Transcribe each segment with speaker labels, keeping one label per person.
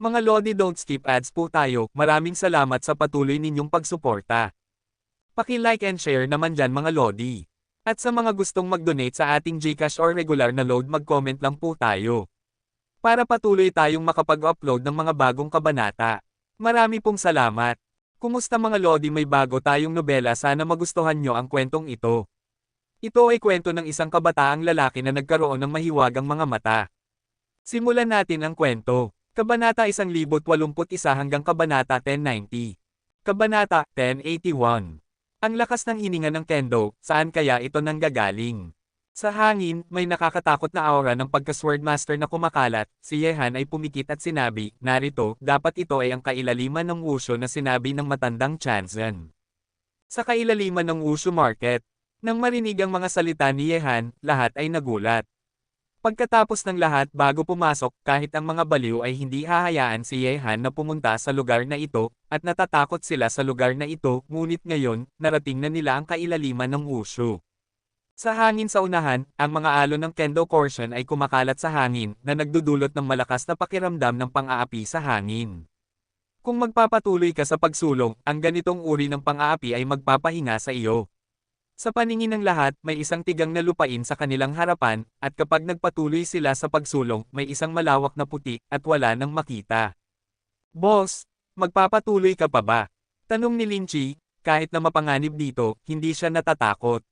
Speaker 1: Mga Lodi, don't skip ads po tayo. Maraming salamat sa patuloy ninyong pagsuporta. Paki-like and share naman dyan mga Lodi. At sa mga gustong mag-donate sa ating GCash or regular na load, mag-comment lang po tayo. Para patuloy tayong makapag-upload ng mga bagong kabanata. Marami pong salamat. Kumusta mga Lodi, may bago tayong nobela, sana magustuhan nyo ang kwentong ito. Ito ay kwento ng isang kabataang lalaki na nagkaroon ng mahiwagang mga mata. Simulan natin ang kwento. Kabanata 1081 hanggang Kabanata 1090. Kabanata 1081. Ang lakas ng hininga ng Kendo, saan kaya ito nanggagaling? Sa hangin, may nakakatakot na aura ng pagka-swordmaster na kumakalat. Si Yehan ay pumikit at sinabi, narito, dapat ito ay ang kailaliman ng wushu na sinabi ng matandang Chanzen. Sa kailaliman ng wushu market. Nang marinig ang mga salita ni Yehan, lahat ay nagulat. Pagkatapos ng lahat, bago pumasok, kahit ang mga baliw ay hindi hahayaan si Yehan na pumunta sa lugar na ito, at natatakot sila sa lugar na ito, ngunit ngayon, narating na nila ang kailaliman ng wushu. Sa hangin sa unahan, ang mga alon ng Kendo Corsion ay kumakalat sa hangin, na nagdudulot ng malakas na pakiramdam ng pang-aapi sa hangin. Kung magpapatuloy ka sa pagsulong, ang ganitong uri ng pang-aapi ay magpapahinga sa iyo. Sa paningin ng lahat, may isang tigang na lupain sa kanilang harapan, at kapag nagpatuloy sila sa pagsulong, may isang malawak na puti, at wala nang makita. Boss, magpapatuloy ka pa ba? Tanong ni Linchi, kahit na mapanganib dito, hindi siya natatakot.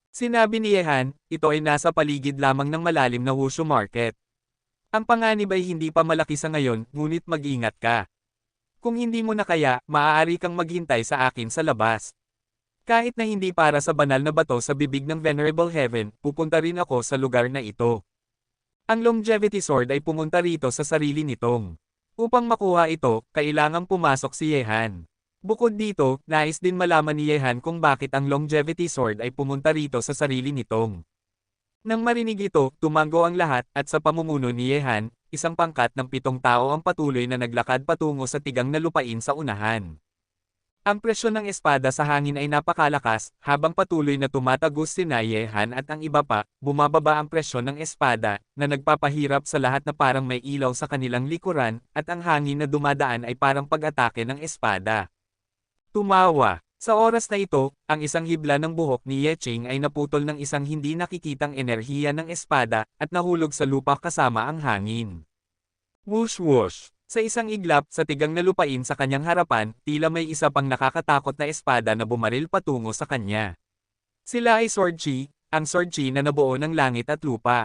Speaker 1: Sinabi ni Yehan, ito ay nasa paligid lamang ng malalim na wushu market. Ang panganib ay hindi pa malaki sa ngayon, ngunit mag-ingat ka. Kung hindi mo na kaya, maaari kang maghintay sa akin sa labas. Kahit na hindi para sa banal na bato sa bibig ng Venerable Heaven, pupunta rin ako sa lugar na ito. Ang Longevity Sword ay pumunta rito sa sarili nitong. Upang makuha ito, kailangang pumasok si Yehan. Bukod dito, nais din malaman ni Yehan kung bakit ang Longevity Sword ay pumunta rito sa sarili nitong. Nang marinig ito, tumango ang lahat, at sa pamumuno ni Yehan, isang pangkat ng 7 tao ang patuloy na naglakad patungo sa tigang na lupain sa unahan. Ang presyon ng espada sa hangin ay napakalakas, habang patuloy na tumatagos sina Yehan at ang iba pa, bumababa ang presyon ng espada, na nagpapahirap sa lahat na parang may ilaw sa kanilang likuran, at ang hangin na dumadaan ay parang pag-atake ng espada. Tumawa. Sa oras na ito, ang isang hibla ng buhok ni Yeching ay naputol ng isang hindi nakikitang enerhiya ng espada, at nahulog sa lupa kasama ang hangin. Whoosh whoosh. Sa isang iglap, sa tigang na lupain sa kanyang harapan, tila may isa pang nakakatakot na espada na bumaril patungo sa kanya. Sila ay Sword Chi, ang Sword Chi na nabuo ng langit at lupa.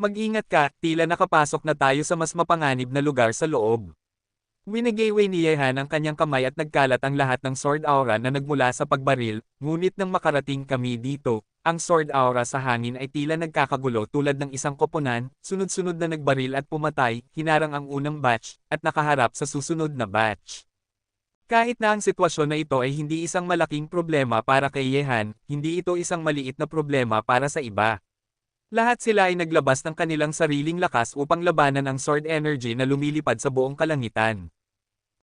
Speaker 1: Mag-ingat ka, tila nakapasok na tayo sa mas mapanganib na lugar sa loob. Winagayway ni Yehan ang kanyang kamay at nagkalat ang lahat ng sword aura na nagmula sa pagbaril, ngunit nang makarating kami dito, ang sword aura sa hangin ay tila nagkakagulo tulad ng isang koponan, sunod-sunod na nagbaril at pumatay, hinarang ang unang batch, at nakaharap sa susunod na batch. Kahit na ang sitwasyon na ito ay hindi isang malaking problema para kay Yehan, hindi ito isang maliit na problema para sa iba. Lahat sila ay naglabas ng kanilang sariling lakas upang labanan ang sword energy na lumilipad sa buong kalangitan.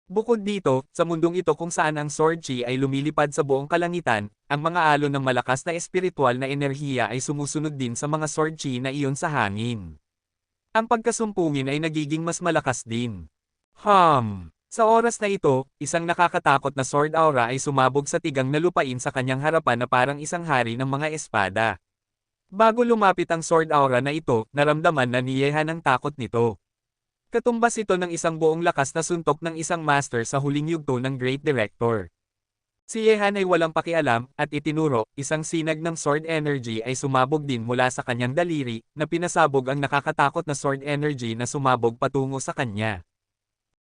Speaker 1: Bukod dito, sa mundong ito kung saan ang Sword Chi ay lumilipad sa buong kalangitan, ang mga alon ng malakas na espiritual na enerhiya ay sumusunod din sa mga Sword Chi na iyon sa hangin. Ang pagkasumpungin ay nagiging mas malakas din. Sa oras na ito, isang nakakatakot na sword aura ay sumabog sa tigang na lupain sa kanyang harapan na parang isang hari ng mga espada. Bago lumapit ang sword aura na ito, naramdaman na ni Yehan ang takot nito. Katumbas ito ng isang buong lakas na suntok ng isang master sa huling yugto ng Great Director. Si Yehan ay walang pakialam, at itinuro, isang sinag ng sword energy ay sumabog din mula sa kanyang daliri, na pinasabog ang nakakatakot na sword energy na sumabog patungo sa kanya.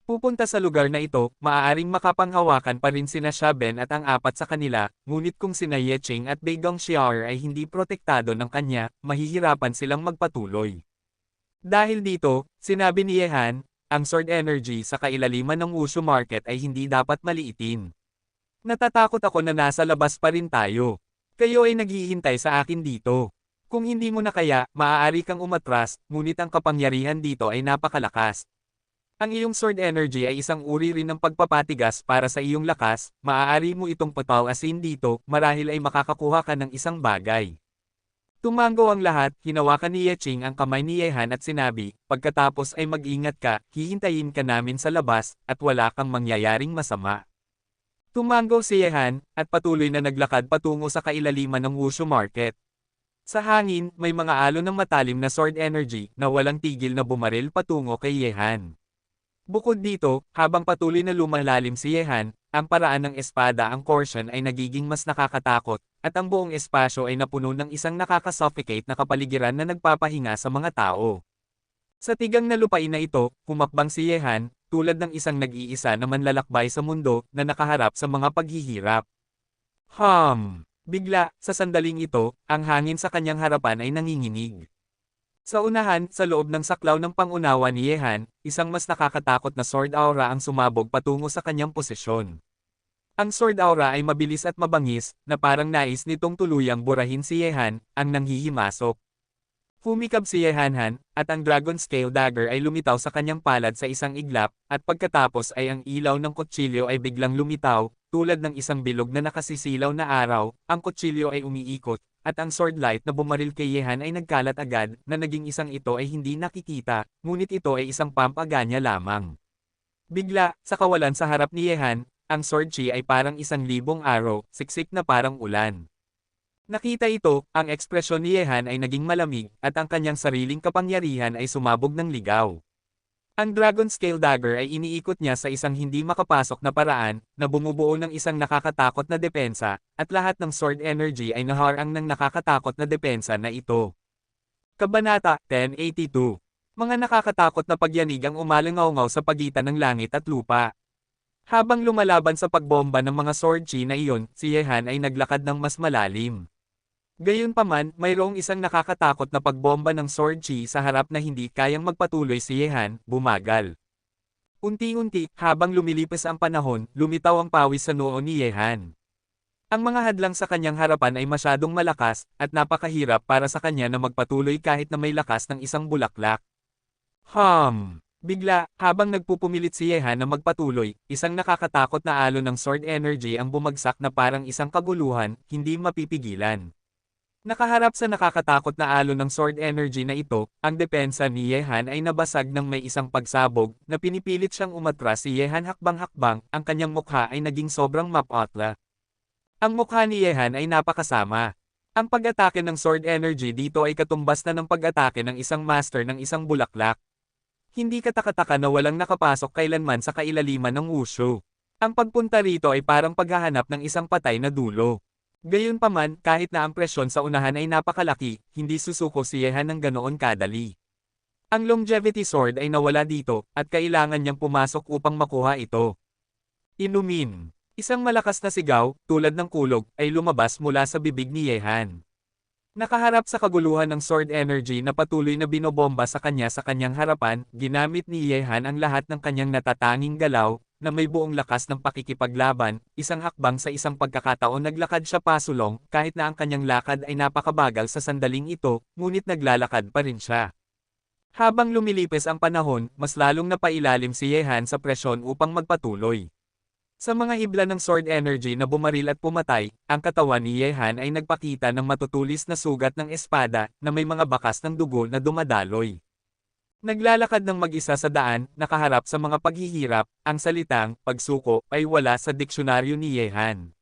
Speaker 1: Pupunta sa lugar na ito, maaaring makapanghawakan pa rin sina Shaben at ang 4 sa kanila, ngunit kung sina Yeching at Beidong Xiaoer ay hindi protektado ng kanya, mahihirapan silang magpatuloy. Dahil dito, sinabi ni Yehan, ang sword energy sa kailaliman ng wushu market ay hindi dapat maliitin. Natatakot ako na nasa labas pa rin tayo. Kayo ay naghihintay sa akin dito. Kung hindi mo na kaya, maaari kang umatras, ngunit ang kapangyarihan dito ay napakalakas. Ang iyong sword energy ay isang uri rin ng pagpapatigas para sa iyong lakas, maaari mo itong patawasin dito, marahil ay makakakuha ka ng isang bagay. Tumango ang lahat, hinawakan ni Yeching ang kamay ni Yehan at sinabi, pagkatapos ay mag-ingat ka, hihintayin ka namin sa labas, at wala kang mangyayaring masama. Tumango si Yehan, at patuloy na naglakad patungo sa kailaliman ng Wushu Market. Sa hangin, may mga alon ng matalim na sword energy na walang tigil na bumaril patungo kay Yehan. Bukod dito, habang patuloy na lumalalim si Yehan, ang paraan ng espada ang portion ay nagiging mas nakakatakot, at ang buong espasyo ay napuno ng isang nakakasuffocate na kapaligiran na nagpapahinga sa mga tao. Sa tigang na lupain na ito, humakbang si Yehan, tulad ng isang nag-iisa na manlalakbay sa mundo na nakaharap sa mga paghihirap. Bigla, sa sandaling ito, ang hangin sa kanyang harapan ay nanginginig. Sa unahan, sa loob ng saklaw ng pangunawa ni Yehan, isang mas nakakatakot na sword aura ang sumabog patungo sa kanyang posisyon. Ang sword aura ay mabilis at mabangis, na parang nais nitong tuluyang burahin si Yehan, ang nanghihimasok. Humikab si Yehanhan, at ang Dragon Scale Dagger ay lumitaw sa kanyang palad sa isang iglap, at pagkatapos ay ang ilaw ng kutsilyo ay biglang lumitaw, tulad ng isang bilog na nakasisilaw na araw, ang kutsilyo ay umiikot, at ang sword light na bumaril kay Yehan ay nagkalat agad, na naging isang ito ay hindi nakikita, ngunit ito ay isang pampaganya lamang. Bigla, sa kawalan sa harap ni Yehan, ang sword chi ay parang 1,000 arrow, siksik na parang ulan. Nakita ito, ang ekspresyon ni Yehan ay naging malamig, at ang kanyang sariling kapangyarihan ay sumabog ng ligaw. Ang Dragon Scale Dagger ay iniikot niya sa isang hindi makapasok na paraan, na bumubuo ng isang nakakatakot na depensa, at lahat ng sword energy ay naharang ng nakakatakot na depensa na ito. Kabanata 1082. Mga nakakatakot na pagyanig ang umalangaw-ngaw sa pagitan ng langit at lupa. Habang lumalaban sa pagbomba ng mga sword chi na iyon, si Yehan ay naglakad ng mas malalim. Gayunpaman, mayroong isang nakakatakot na pagbomba ng sword chi sa harap na hindi kayang magpatuloy si Yehan, bumagal. Unti-unti, habang lumilipas ang panahon, lumitaw ang pawis sa noo ni Yehan. Ang mga hadlang sa kanyang harapan ay masyadong malakas, at napakahirap para sa kanya na magpatuloy kahit na may lakas ng isang bulaklak. Bigla, habang nagpupumilit si Yehan na magpatuloy, isang nakakatakot na alon ng sword energy ang bumagsak na parang isang kaguluhan, hindi mapipigilan. Nakaharap sa nakakatakot na alon ng sword energy na ito, ang depensa ni Yehan ay nabasag ng may isang pagsabog, na pinipilit siyang umatras si Yehan hakbang-hakbang, ang kanyang mukha ay naging sobrang mapotla. Ang mukha ni Yehan ay napakasama. Ang pag-atake ng sword energy dito ay katumbas na ng pag-atake ng isang master ng isang bulaklak. Hindi katakataka na walang nakapasok kailanman sa kailaliman ng wushu. Ang pagpunta rito ay parang paghahanap ng isang patay na dulo. Gayunpaman, kahit na ang presyon sa unahan ay napakalaki, hindi susuko si Yehan ng ganoon kadali. Ang longevity sword ay nawala dito, at kailangan niyang pumasok upang makuha ito. Inumin. Isang malakas na sigaw, tulad ng kulog, ay lumabas mula sa bibig ni Yehan. Nakaharap sa kaguluhan ng sword energy na patuloy na binobomba sa kanyang harapan, ginamit ni Yehan ang lahat ng kanyang natatanging galaw, na may buong lakas ng pakikipaglaban, isang hakbang sa isang pagkakataon naglakad siya pasulong, kahit na ang kanyang lakad ay napakabagal sa sandaling ito, ngunit naglalakad pa rin siya. Habang lumilipis ang panahon, mas lalong napailalim si Yehan sa presyon upang magpatuloy. Sa mga hibla ng sword energy na bumaril at pumatay, ang katawan ni Yehan ay nagpakita ng matutulis na sugat ng espada, na may mga bakas ng dugo na dumadaloy. Naglalakad ng mag-isa sa daan, nakaharap sa mga paghihirap, ang salitang, pagsuko, ay wala sa diksyonaryo ni Yehan.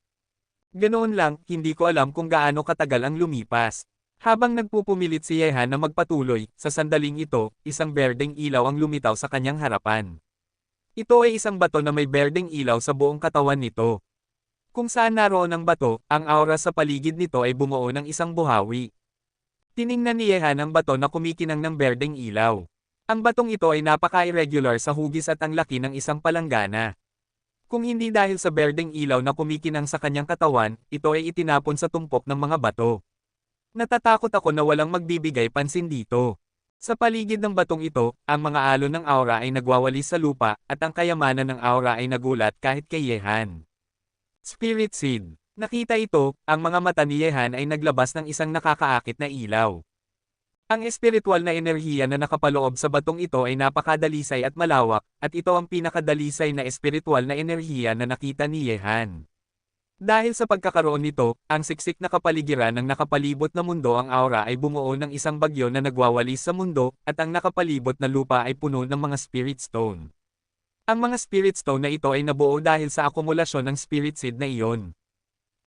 Speaker 1: Ganoon lang, hindi ko alam kung gaano katagal ang lumipas. Habang nagpupumilit si Yehan na magpatuloy, sa sandaling ito, isang berdeng ilaw ang lumitaw sa kanyang harapan. Ito ay isang bato na may berdeng ilaw sa buong katawan nito. Kung saan naroon ang bato, ang aura sa paligid nito ay bumuo ng isang buhawi. Tiningnan ni Yehan ang bato na kumikinang ng berdeng ilaw. Ang batong ito ay napaka-irregular sa hugis at ang laki ng isang palanggana. Kung hindi dahil sa berdeng ilaw na kumikinang sa kanyang katawan, ito ay itinapon sa tumpok ng mga bato. Natatakot ako na walang magbibigay pansin dito. Sa paligid ng batong ito, ang mga alon ng aura ay nagwawalis sa lupa, at ang kayamanan ng aura ay nagulat kahit kay Yehan. Spirit Seed. Nakita ito, ang mga mata ni Yehan ay naglabas ng isang nakakaakit na ilaw. Ang espiritual na enerhiya na nakapaloob sa batong ito ay napakadalisay at malawak, at ito ang pinakadalisay na espiritual na enerhiya na nakita ni Yehan. Dahil sa pagkakaroon nito, ang siksik na kapaligiran ng nakapalibot na mundo ang aura ay bumuo ng isang bagyo na nagwawalis sa mundo, at ang nakapalibot na lupa ay puno ng mga spirit stone. Ang mga spirit stone na ito ay nabuo dahil sa akumulasyon ng spirit seed na iyon.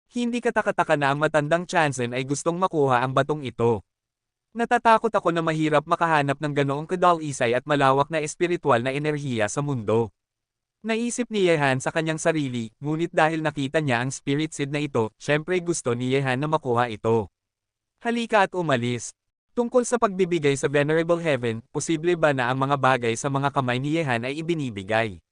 Speaker 1: Hindi katakataka na ang matandang Chanzen ay gustong makuha ang batong ito. Natatakot ako na mahirap makahanap ng ganoong kadal-isay at malawak na espiritual na enerhiya sa mundo. Naisip ni Yehan sa kanyang sarili, ngunit dahil nakita niya ang spirit seed na ito, syempre gusto ni Yehan na makuha ito. Halika at umalis. Tungkol sa pagbibigay sa Venerable Heaven, posible ba na ang mga bagay sa mga kamay ni Yehan ay ibinibigay?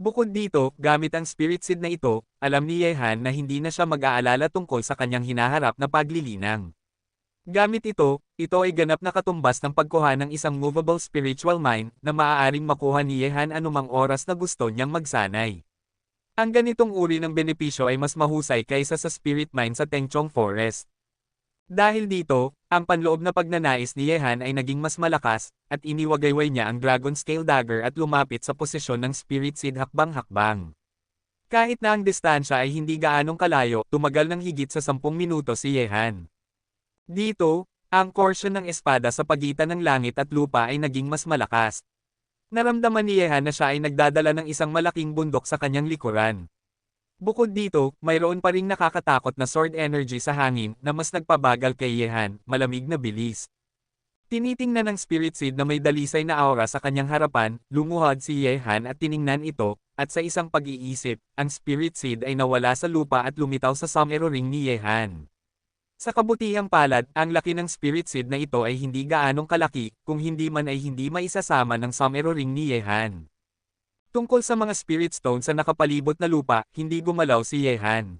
Speaker 1: Bukod dito, gamit ang spirit seed na ito, alam ni Yehan na hindi na siya mag-aalala tungkol sa kanyang hinaharap na paglilinang. Gamit ito ay ganap na katumbas ng pagkuha ng isang movable spiritual mind na maaaring makuha ni Yehan anumang oras na gusto niyang magsanay. Ang ganitong uri ng benepisyo ay mas mahusay kaysa sa spirit mind sa Tengchong Forest. Dahil dito, ang panloob na pagnanais ni Yehan ay naging mas malakas, at iniwagayway niya ang Dragon Scale Dagger at lumapit sa posisyon ng spirit seed hakbang-hakbang. Kahit na ang distansya ay hindi gaanong kalayo, tumagal ng higit sa 10 minuto si Yehan. Dito, ang korsyon ng espada sa pagitan ng langit at lupa ay naging mas malakas. Naramdaman ni Yehan na siya ay nagdadala ng isang malaking bundok sa kanyang likuran. Bukod dito, mayroon pa ring nakakatakot na sword energy sa hangin na mas nagpabagal kay Yehan, malamig na bilis. Tinitingnan ng spirit seed na may dalisay na aura sa kanyang harapan, lumuhod si Yehan at tiningnan ito, at sa isang pag-iisip, ang spirit seed ay nawala sa lupa at lumitaw sa somero ring ni Yehan. Sa kabutihang palad, ang laki ng spirit seed na ito ay hindi gaanong kalaki, kung hindi man ay hindi maisasama ng somero ring ni Yehan. Tungkol sa mga spirit stones sa nakapalibot na lupa, hindi gumalaw si Yehan.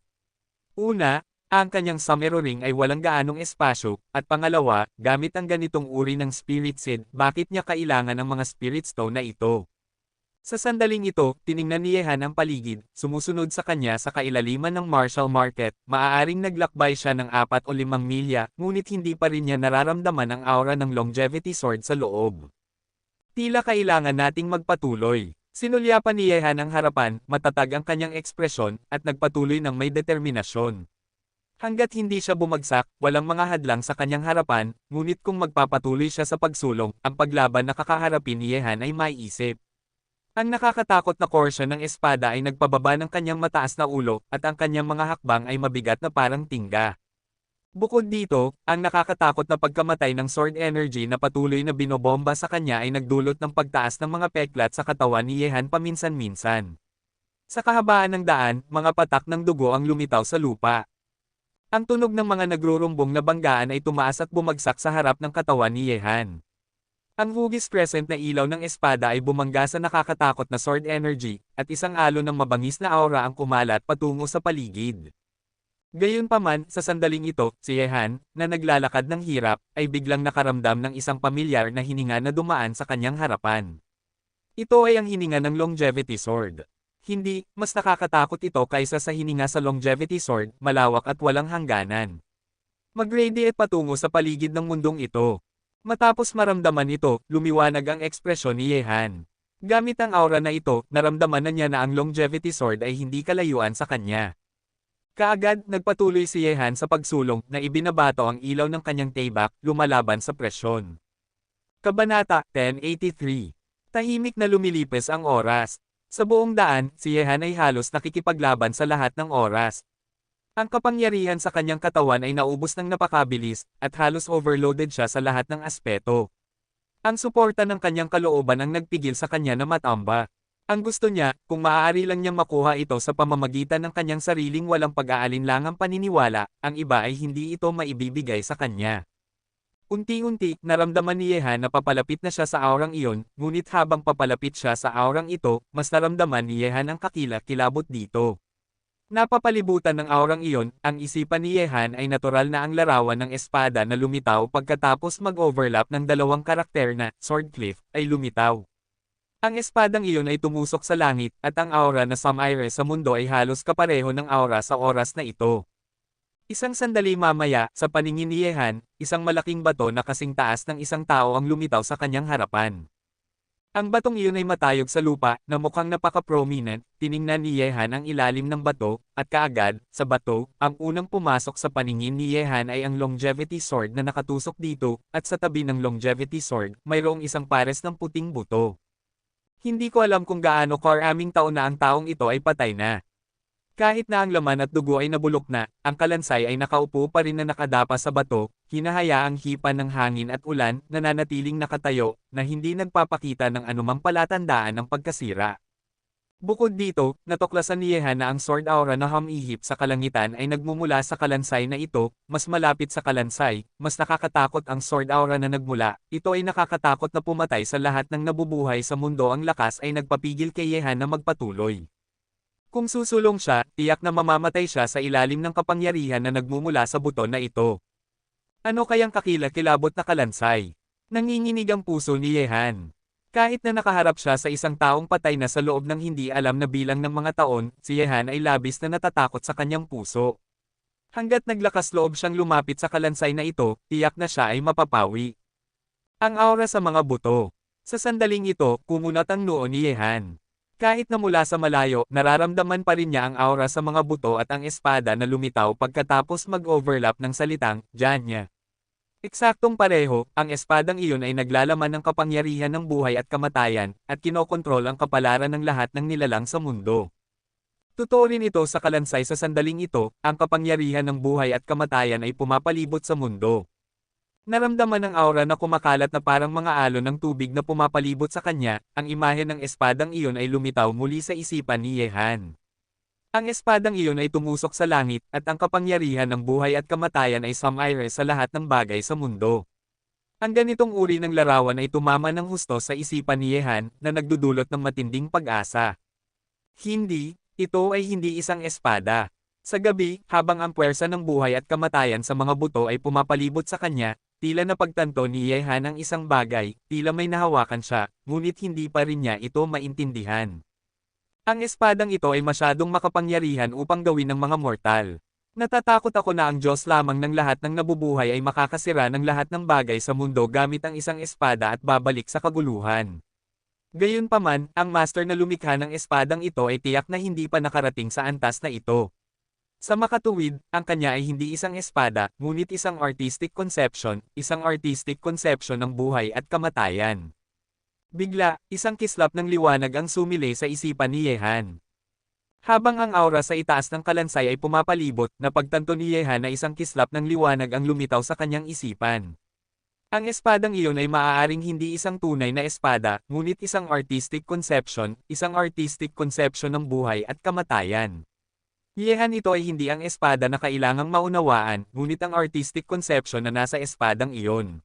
Speaker 1: Una, ang kanyang somero ring ay walang gaanong espasyo, at pangalawa, gamit ang ganitong uri ng spirit seed, bakit niya kailangan ng mga spirit stone na ito? Sa sandaling ito, tiningnan ni Yehan ang paligid, sumusunod sa kanya sa kailaliman ng Marshall Market, maaaring naglakbay siya ng 4 o 5 milya, ngunit hindi pa rin niya nararamdaman ang aura ng longevity sword sa loob. Tila kailangan nating magpatuloy. Sinulyapan ni Yehan ang harapan, matatag ang kanyang ekspresyon, at nagpatuloy ng may determinasyon. Hanggat hindi siya bumagsak, walang mga hadlang sa kanyang harapan, ngunit kung magpapatuloy siya sa pagsulong, ang paglaban na kakaharapin ni Yehan ay maiisip. Ang nakakatakot na korsyon ng espada ay nagpababa ng kanyang mataas na ulo, at ang kanyang mga hakbang ay mabigat na parang tingga. Bukod dito, ang nakakatakot na pagkamatay ng sword energy na patuloy na binobomba sa kanya ay nagdulot ng pagtaas ng mga peklat sa katawan ni Yehan paminsan-minsan. Sa kahabaan ng daan, mga patak ng dugo ang lumitaw sa lupa. Ang tunog ng mga nagrurumbong na banggaan ay tumaas at bumagsak sa harap ng katawan ni Yehan. Ang hugis crescent na ilaw ng espada ay bumangga sa nakakatakot na sword energy, at isang alon ng mabangis na aura ang kumalat patungo sa paligid. Gayunpaman, sa sandaling ito, si Yehan, na naglalakad ng hirap, ay biglang nakaramdam ng isang pamilyar na hininga na dumaan sa kanyang harapan. Ito ay ang hininga ng longevity sword. Hindi, mas nakakatakot ito kaysa sa hininga sa longevity sword, malawak at walang hangganan. Mag-radiate patungo sa paligid ng mundong ito. Matapos maramdaman ito, lumiwanag ang ekspresyon ni Yehan. Gamit ang aura na ito, naramdaman na niya na ang longevity sword ay hindi kalayuan sa kanya. Kaagad, nagpatuloy si Yehan sa pagsulong na ibinabato ang ilaw ng kanyang taybak, lumalaban sa presyon. Kabanata 1083. Tahimik na lumilipis ang oras. Sa buong daan, si Yehan ay halos nakikipaglaban sa lahat ng oras. Ang kapangyarihan sa kanyang katawan ay naubos ng napakabilis, at halos overloaded siya sa lahat ng aspeto. Ang suporta ng kanyang kalooban ang nagpigil sa kanya na matamba. Ang gusto niya, kung maaari lang niyang makuha ito sa pamamagitan ng kanyang sariling walang pag-aalinlangang paniniwala, ang iba ay hindi ito maibibigay sa kanya. Unti-unti, naramdaman ni Yehan na papalapit na siya sa aurang iyon, ngunit habang papalapit siya sa aurang ito, mas naramdaman ni Yehan ang kakilakilabot dito. Napapalibutan ng aurang iyon, ang isipan ni Yehan ay natural na ang larawan ng espada na lumitaw pagkatapos mag-overlap ng dalawang karakter na, Swordcliff, ay lumitaw. Ang espadang iyon ay tumusok sa langit, at ang aura na Samaire sa mundo ay halos kapareho ng aura sa oras na ito. Isang sandali mamaya, sa paningin ni Yehan, isang malaking bato na kasing taas ng isang tao ang lumitaw sa kanyang harapan. Ang batong iyon ay matayog sa lupa, na mukhang napaka-prominent. Tiningnan ni Yehan ang ilalim ng bato, at kaagad, sa bato, ang unang pumasok sa paningin ni Yehan ay ang longevity sword na nakatusok dito, at sa tabi ng longevity sword, mayroong isang pares ng puting buto. Hindi ko alam kung gaano karaming taon na ang taong ito ay patay na. Kahit na ang laman at dugo ay nabulok na, ang kalansay ay nakaupo pa rin na nakadapa sa bato, hinahayaang hipan ng hangin at ulan, nananatiling nakatayo, na hindi nagpapakita ng anumang palatandaan ng pagkasira. Bukod dito, natuklasan ni Yehan na ang sword aura na humihip sa kalangitan ay nagmumula sa kalansay na ito, mas malapit sa kalansay, mas nakakatakot ang sword aura na nagmula, ito ay nakakatakot na pumatay sa lahat ng nabubuhay sa mundo. Ang lakas ay nagpapigil kay Yehan na magpatuloy. Kung susulong siya, tiyak na mamamatay siya sa ilalim ng kapangyarihan na nagmumula sa buto na ito. Ano kayang kakilakilabot na kalansay? Nanginginig ang puso ni Yehan. Kahit na nakaharap siya sa isang taong patay na sa loob ng hindi alam na bilang ng mga taon, si Yehan ay labis na natatakot sa kanyang puso. Hanggat naglakas loob siyang lumapit sa kalansay na ito, tiyak na siya ay mapapawi. Ang aura sa mga buto. Sa sandaling ito, kumunat ang noo ni Yehan. Kahit na mula sa malayo, nararamdaman pa rin niya ang aura sa mga buto at ang espada na lumitaw pagkatapos mag-overlap ng salitang, "Diyan niya." Eksaktong pareho, ang espadang iyon ay naglalaman ng kapangyarihan ng buhay at kamatayan, at kinokontrol ang kapalaran ng lahat ng nilalang sa mundo. Totoo rin ito sa kalansay. Sa sandaling ito, ang kapangyarihan ng buhay at kamatayan ay pumapalibot sa mundo. Naramdaman ng aura na kumakalat na parang mga alon ng tubig na pumapalibot sa kanya, ang imahe ng espadang iyon ay lumitaw muli sa isipan ni Yehan. Ang espadang iyon ay tumusok sa langit, at ang kapangyarihan ng buhay at kamatayan ay sumire sa lahat ng bagay sa mundo. Ang ganitong uri ng larawan ay tumama ng husto sa isipan ni Yehan, na nagdudulot ng matinding pag-asa. Hindi, ito ay hindi isang espada. Sa gabi, habang ang puwersa ng buhay at kamatayan sa mga buto ay pumapalibot sa kanya, tila napagtanto ni Yehan ang isang bagay, tila may nahawakan siya, ngunit hindi pa rin niya ito maintindihan. Ang espadang ito ay masyadong makapangyarihan upang gawin ng mga mortal. Natatakot ako na ang Diyos lamang ng lahat ng nabubuhay ay makakasira ng lahat ng bagay sa mundo gamit ang isang espada at babalik sa kaguluhan. Gayunpaman, ang master na lumikha ng espadang ito ay tiyak na hindi pa nakarating sa antas na ito. Sa makatuwid, ang kanya ay hindi isang espada, ngunit isang artistic conception ng buhay at kamatayan. Bigla, isang kislap ng liwanag ang sumilay sa isipan ni Yehan. Habang ang aura sa itaas ng kalansay ay pumapalibot, napagtanto ni Yehan na isang kislap ng liwanag ang lumitaw sa kanyang isipan. Ang espadang iyon ay maaaring hindi isang tunay na espada, ngunit isang artistic conception ng buhay at kamatayan. Yehan, ito ay hindi ang espada na kailangang maunawaan, ngunit ang artistic conception na nasa espadang iyon.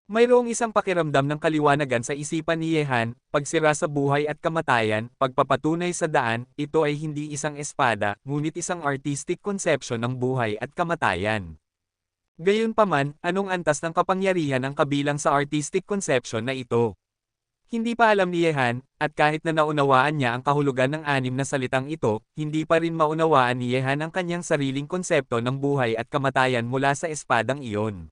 Speaker 1: Mayroong isang pakiramdam ng kaliwanagan sa isipan ni Yehan, pagsira sa buhay at kamatayan, pagpapatunay sa daan, ito ay hindi isang espada, ngunit isang artistic conception ng buhay at kamatayan. Gayunpaman, anong antas ng kapangyarihan ang kabilang sa artistic conception na ito? Hindi pa alam ni Yehan, at kahit na naunawaan niya ang kahulugan ng anim na salitang ito, hindi pa rin maunawaan ni Yehan ang kanyang sariling konsepto ng buhay at kamatayan mula sa espadang iyon.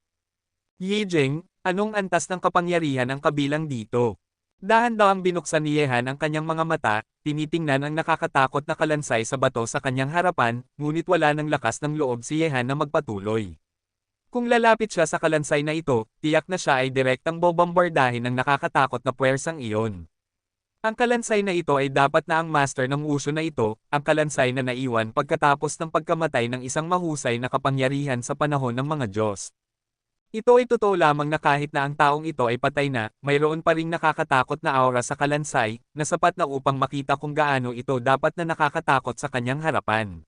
Speaker 1: Yejeng, anong antas ng kapangyarihan ang kabilang dito? Dahan-dahang binuksan ni Yehan ang kanyang mga mata, tinitingnan ang nakakatakot na kalansay sa bato sa kanyang harapan, ngunit wala ng lakas ng loob si Yehan na magpatuloy. Kung lalapit siya sa kalansay na ito, tiyak na siya ay direktang bobombardahin ng nakakatakot na puwersang iyon. Ang kalansay na ito ay dapat na ang master ng wushu na ito, ang kalansay na naiwan pagkatapos ng pagkamatay ng isang mahusay na kapangyarihan sa panahon ng mga Diyos. Ito ay totoo lamang na kahit na ang taong ito ay patay na, mayroon pa ring nakakatakot na aura sa kalansay, na sapat na upang makita kung gaano ito dapat na nakakatakot sa kanyang harapan.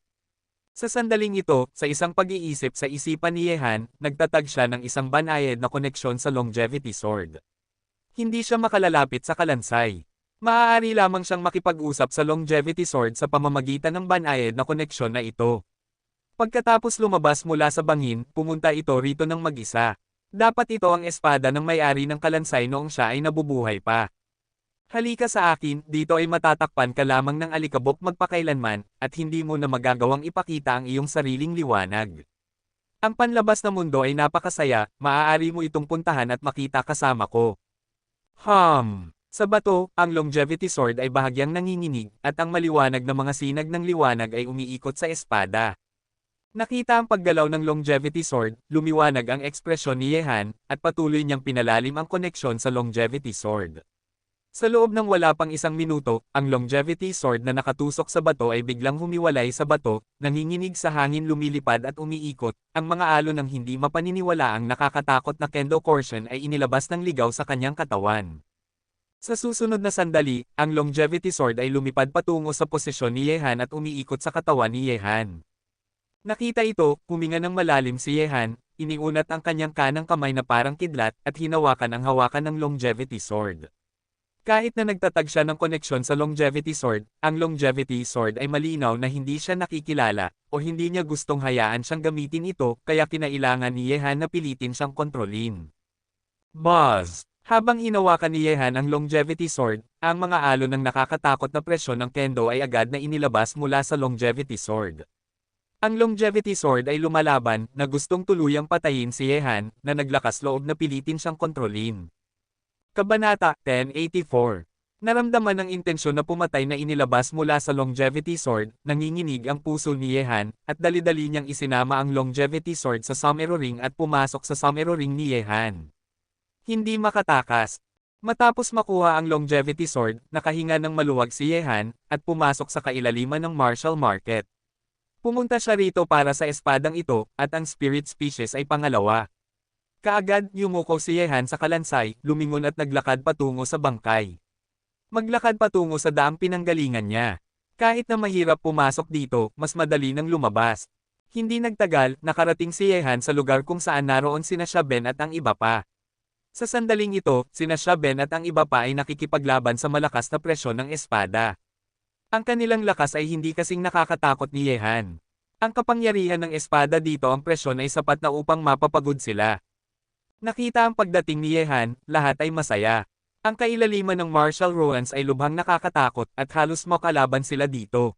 Speaker 1: Sa sandaling ito, sa isang pag-iisip sa isipan ni Yehan, nagtatag siya ng isang banayad na koneksyon sa longevity sword. Hindi siya makalalapit sa kalansay. Maaari lamang siyang makipag-usap sa longevity sword sa pamamagitan ng banayad na koneksyon na ito. Pagkatapos lumabas mula sa bangin, pumunta ito rito ng mag-isa. Dapat ito ang espada ng may-ari ng kalansay noong siya ay nabubuhay pa. Halika sa akin, dito ay matatakpan ka lamang ng alikabok magpakailanman, at hindi mo na magagawang ipakita ang iyong sariling liwanag. Ang panlabas na mundo ay napakasaya, maaari mo itong puntahan at makita kasama ko. Sa bato, ang longevity sword ay bahagyang nanginginig, at ang maliwanag na mga sinag ng liwanag ay umiikot sa espada. Nakita ang paggalaw ng longevity sword, lumiwanag ang ekspresyon ni Yehan, at patuloy niyang pinalalim ang koneksyon sa longevity sword. Sa loob ng wala pang 1 minuto, ang longevity sword na nakatusok sa bato ay biglang humiwalay sa bato, nanginginig sa hangin, lumilipad at umiikot. Ang mga alon ng hindi mapaniniwalaang nakakatakot na kendo portion ay inilabas ng ligaw sa kanyang katawan. Sa susunod na sandali, ang longevity sword ay lumipad patungo sa posisyon ni Yehan at umiikot sa katawan ni Yehan. Nakita ito, huminga ng malalim si Yehan, iniunat ang kanyang kanang kamay na parang kidlat at hinawakan ang hawakan ng longevity sword. Kahit na nagtatag siya ng koneksyon sa longevity sword, ang longevity sword ay malinaw na hindi siya nakikilala, o hindi niya gustong hayaan siyang gamitin ito, kaya kinailangan ni Yehan na pilitin siyang kontrolin. Buzz! Habang hinawakan ni Yehan ang longevity sword, ang mga alon ng nakakatakot na presyon ng kendo ay agad na inilabas mula sa longevity sword. Ang longevity sword ay lumalaban, na gustong tuluyang patayin si Yehan, na naglakas loob na pilitin siyang kontrolin. Kabanata 1084. Naramdaman ng intensyon na pumatay na inilabas mula sa longevity sword, nanginginig ang puso ni Yehan, at dali-dali niyang isinama ang longevity sword sa somero ring at pumasok sa somero ring ni Yehan. Hindi makatakas. Matapos makuha ang longevity sword, nakahinga ng maluwag si Yehan, at pumasok sa kailaliman ng martial market. Pumunta siya rito para sa espadang ito, at ang spirit species ay pangalawa. Kaagad, yumuko si Yehan sa kalansay, lumingon at naglakad patungo sa bangkay. Maglakad patungo sa daang pinanggalingan niya. Kahit na mahirap pumasok dito, mas madali nang lumabas. Hindi nagtagal, nakarating si Yehan sa lugar kung saan naroon sina Shaben at ang iba pa. Sa sandaling ito, sina Shaben at ang iba pa ay nakikipaglaban sa malakas na presyon ng espada. Ang kanilang lakas ay hindi kasing nakakatakot ni Yehan. Ang kapangyarihan ng espada dito, ang presyon ay sapat na upang mapapagod sila. Nakita ang pagdating ni Yehan, lahat ay masaya. Ang kailaliman ng martial ruins ay lubhang nakakatakot at halos makalaban sila dito.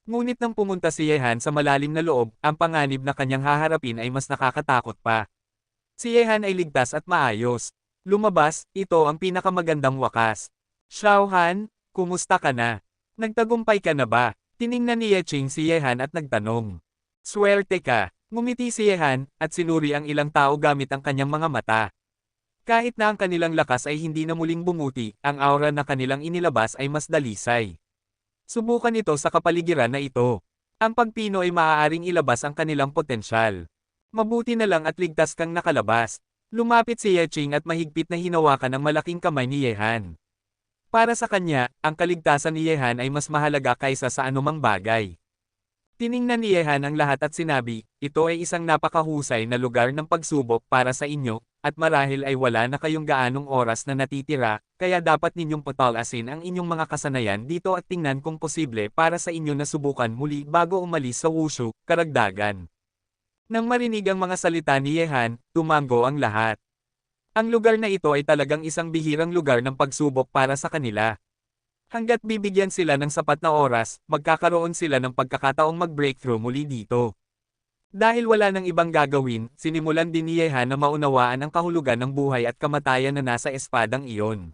Speaker 1: Ngunit nang pumunta si Yehan sa malalim na loob, ang panganib na kanyang haharapin ay mas nakakatakot pa. Si Yehan ay ligtas at maayos. Lumabas, ito ang pinakamagandang wakas. Xiao Han, kumusta ka na? Nagtagumpay ka na ba? Tiningnan ni Yeching si Yehan at nagtanong. Swerte ka. Ngumiti si Yehan, at sinuri ang ilang tao gamit ang kanyang mga mata. Kahit na ang kanilang lakas ay hindi na muling bumuti, ang aura na kanilang inilabas ay mas dalisay. Subukan ito sa kapaligiran na ito. Ang pagpino ay maaaring ilabas ang kanilang potensyal. Mabuti na lang at ligtas kang nakalabas. Lumapit si Yeching at mahigpit na hinawakan ang malaking kamay ni Yehan. Para sa kanya, ang kaligtasan ni Yehan ay mas mahalaga kaysa sa anumang bagay. Tiningnan ni Yehan ang lahat at sinabi, ito ay isang napakahusay na lugar ng pagsubok para sa inyo, at marahil ay wala na kayong gaanong oras na natitira, kaya dapat ninyong patalasin ang inyong mga kasanayan dito at tingnan kung posible para sa inyo na subukan muli bago umalis sa wushu, karagdagan. Nang marinig ang mga salita ni Yehan, tumango ang lahat. Ang lugar na ito ay talagang isang bihirang lugar ng pagsubok para sa kanila. Hanggat bibigyan sila ng sapat na oras, magkakaroon sila ng pagkakataong mag-breakthrough muli dito. Dahil wala nang ibang gagawin, sinimulan din ni Yehan na maunawaan ang kahulugan ng buhay at kamatayan na nasa espadang iyon.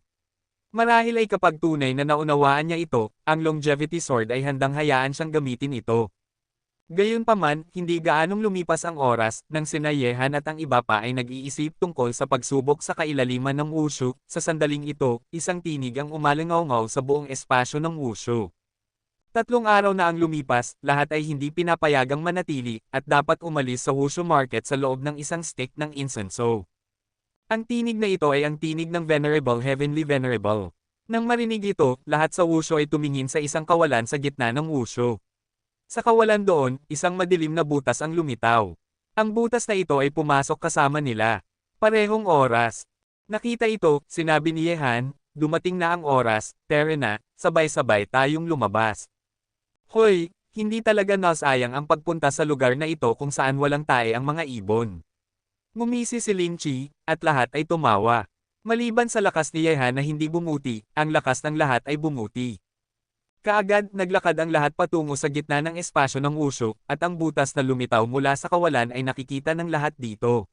Speaker 1: Marahil ay kapag tunay na naunawaan niya ito, ang longevity sword ay handang hayaan siyang gamitin ito. Gayunpaman, hindi gaanong lumipas ang oras, nang sina Yehan at ang iba pa ay nag-iisip tungkol sa pagsubok sa kailaliman ng wushu. Sa sandaling ito, isang tinig ang umalingaw-ngaw sa buong espasyo ng wushu. 3 araw na ang lumipas, lahat ay hindi pinapayagang manatili, at dapat umalis sa wushu market sa loob ng isang stick ng insenso. Ang tinig na ito ay ang tinig ng Venerable Heavenly Venerable. Nang marinig ito, lahat sa wushu ay tumingin sa isang kawalan sa gitna ng wushu. Sa kawalan doon, isang madilim na butas ang lumitaw. Ang butas na ito ay pumasok kasama nila. Parehong oras. Nakita ito, sinabi ni Yehan, dumating na ang oras, tara na, sabay-sabay tayong lumabas. Hoy, hindi talaga nasayang ang pagpunta sa lugar na ito kung saan walang tae ang mga ibon. Ngumisi si Lin Chi, at lahat ay tumawa. Maliban sa lakas ni Yehan na hindi bumuti, ang lakas ng lahat ay bumuti. Kaagad, naglakad ang lahat patungo sa gitna ng espasyo ng wushu, at ang butas na lumitaw mula sa kawalan ay nakikita ng lahat dito.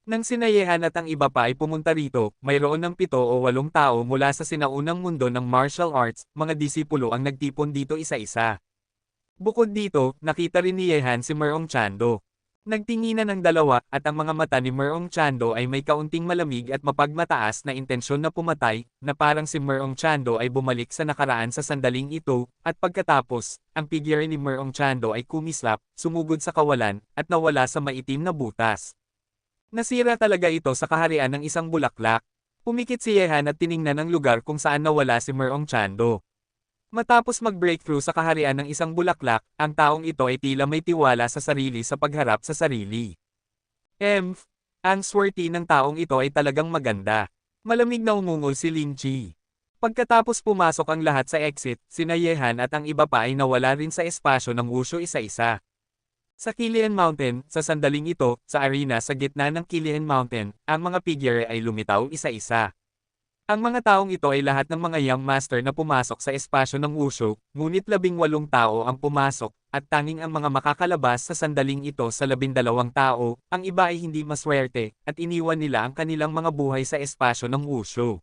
Speaker 1: Nang sina Yehan at ang iba pa ay pumunta rito, mayroon ng 7 o 8 tao mula sa sinaunang mundo ng martial arts, mga disipulo ang nagtipon dito isa-isa. Bukod dito, nakita rin ni Yehan si Merong Chando. Nagtinginan ng dalawa, at ang mga mata ni Merong Chando ay may kaunting malamig at mapagmataas na intensyon na pumatay, na parang si Merong Chando ay bumalik sa nakaraan sa sandaling ito, at pagkatapos, ang figure ni Merong Chando ay kumislap, sumugod sa kawalan, at nawala sa maitim na butas. Nasira talaga ito sa kaharian ng isang bulaklak. Pumikit si Yehan at tiningnan ang lugar kung saan nawala si Merong Chando. Matapos mag-breakthrough sa kaharian ng isang bulaklak, ang taong ito ay tila may tiwala sa sarili sa pagharap sa sarili. Ang swerte ng taong ito ay talagang maganda. Malamig na umungol si Lin Chi. Pagkatapos pumasok ang lahat sa exit, sina Yehan at ang iba pa ay nawala rin sa espasyo ng wushu isa-isa. Sa Qilian Mountain, sa sandaling ito, sa arena sa gitna ng Qilian Mountain, ang mga figure ay lumitaw isa-isa. Ang mga taong ito ay lahat ng mga young master na pumasok sa espasyo ng wushu, ngunit 18 tao ang pumasok, at tanging ang mga makakalabas sa sandaling ito sa 12 tao, ang iba ay hindi maswerte, at iniwan nila ang kanilang mga buhay sa espasyo ng wushu.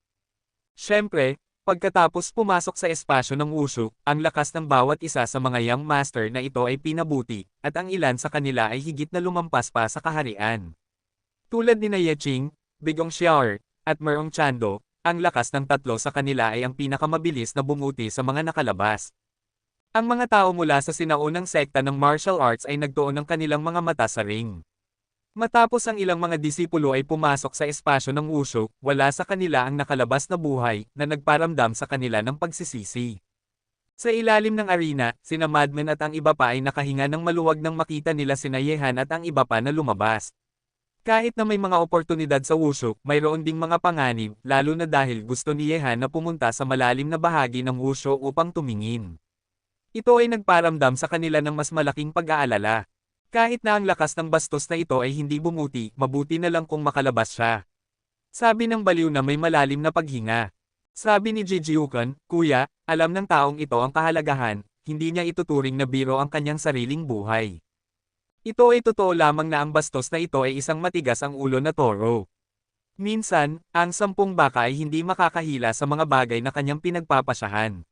Speaker 1: Siyempre, pagkatapos pumasok sa espasyo ng wushu, ang lakas ng bawat isa sa mga young master na ito ay pinabuti, at ang ilan sa kanila ay higit na lumampas pa sa kaharian. Tulad ni Ye Qing, Bigong Xiaoer, at Merong Chando, ang lakas ng tatlo sa kanila ay ang pinakamabilis na bumuti sa mga nakalabas. Ang mga tao mula sa sinaunang sekta ng martial arts ay nagtuon ng kanilang mga mata sa ring. Matapos ang ilang mga disipulo ay pumasok sa espasyo ng wushu, wala sa kanila ang nakalabas na buhay na nagparamdam sa kanila ng pagsisisi. Sa ilalim ng arena, sina Madman at ang iba pa ay nakahinga ng maluwag nang makita nila sina Yehan at ang iba pa na lumabas. Kahit na may mga oportunidad sa wushu, mayroon ding mga panganib, lalo na dahil gusto ni Yehan na pumunta sa malalim na bahagi ng wushu upang tumingin. Ito ay nagparamdam sa kanila ng mas malaking pag-aalala. Kahit na ang lakas ng bastos na ito ay hindi bumuti, mabuti na lang kung makalabas siya. Sabi ng baliw na may malalim na paghinga. Sabi ni Jijiukan, Kuya, alam ng taong ito ang kahalagahan, hindi niya ituturing na biro ang kanyang sariling buhay. Ito ay totoo lamang na ang bastos na ito ay isang matigas ang ulo na toro. Minsan, ang 10 baka ay hindi makakahila sa mga bagay na kanyang pinagpapasyahan.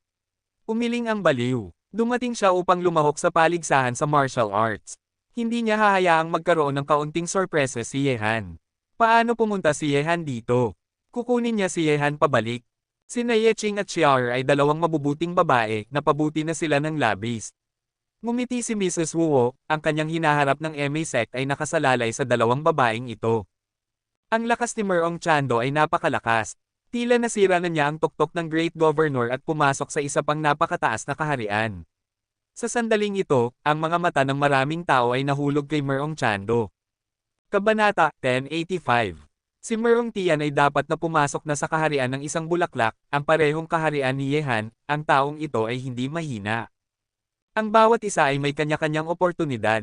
Speaker 1: Umiling ang baliw. Dumating siya upang lumahok sa paligsahan sa martial arts. Hindi niya hahayaang magkaroon ng kaunting sorpresa si Yehan. Paano pumunta si Yehan dito? Kukunin niya si Yehan pabalik. Sina Ye Qing at Xiaoer ay dalawang mabubuting babae na pabuti na sila ng labis. Ngumiti si Mrs. Wuo, ang kanyang hinaharap ng MA sect ay nakasalalay sa dalawang babaeng ito. Ang lakas ni Merong Chando ay napakalakas. Tila nasira na niya ang tuktok ng Great Governor at pumasok sa isa pang napakataas na kaharian. Sa sandaling ito, ang mga mata ng maraming tao ay nahulog kay Merong Chando. Kabanata 1085. Si Merong Tian ay dapat na pumasok na sa kaharian ng isang bulaklak, ang parehong kaharian ni Yehan, ang taong ito ay hindi mahina. Ang bawat isa ay may kanya-kanyang oportunidad.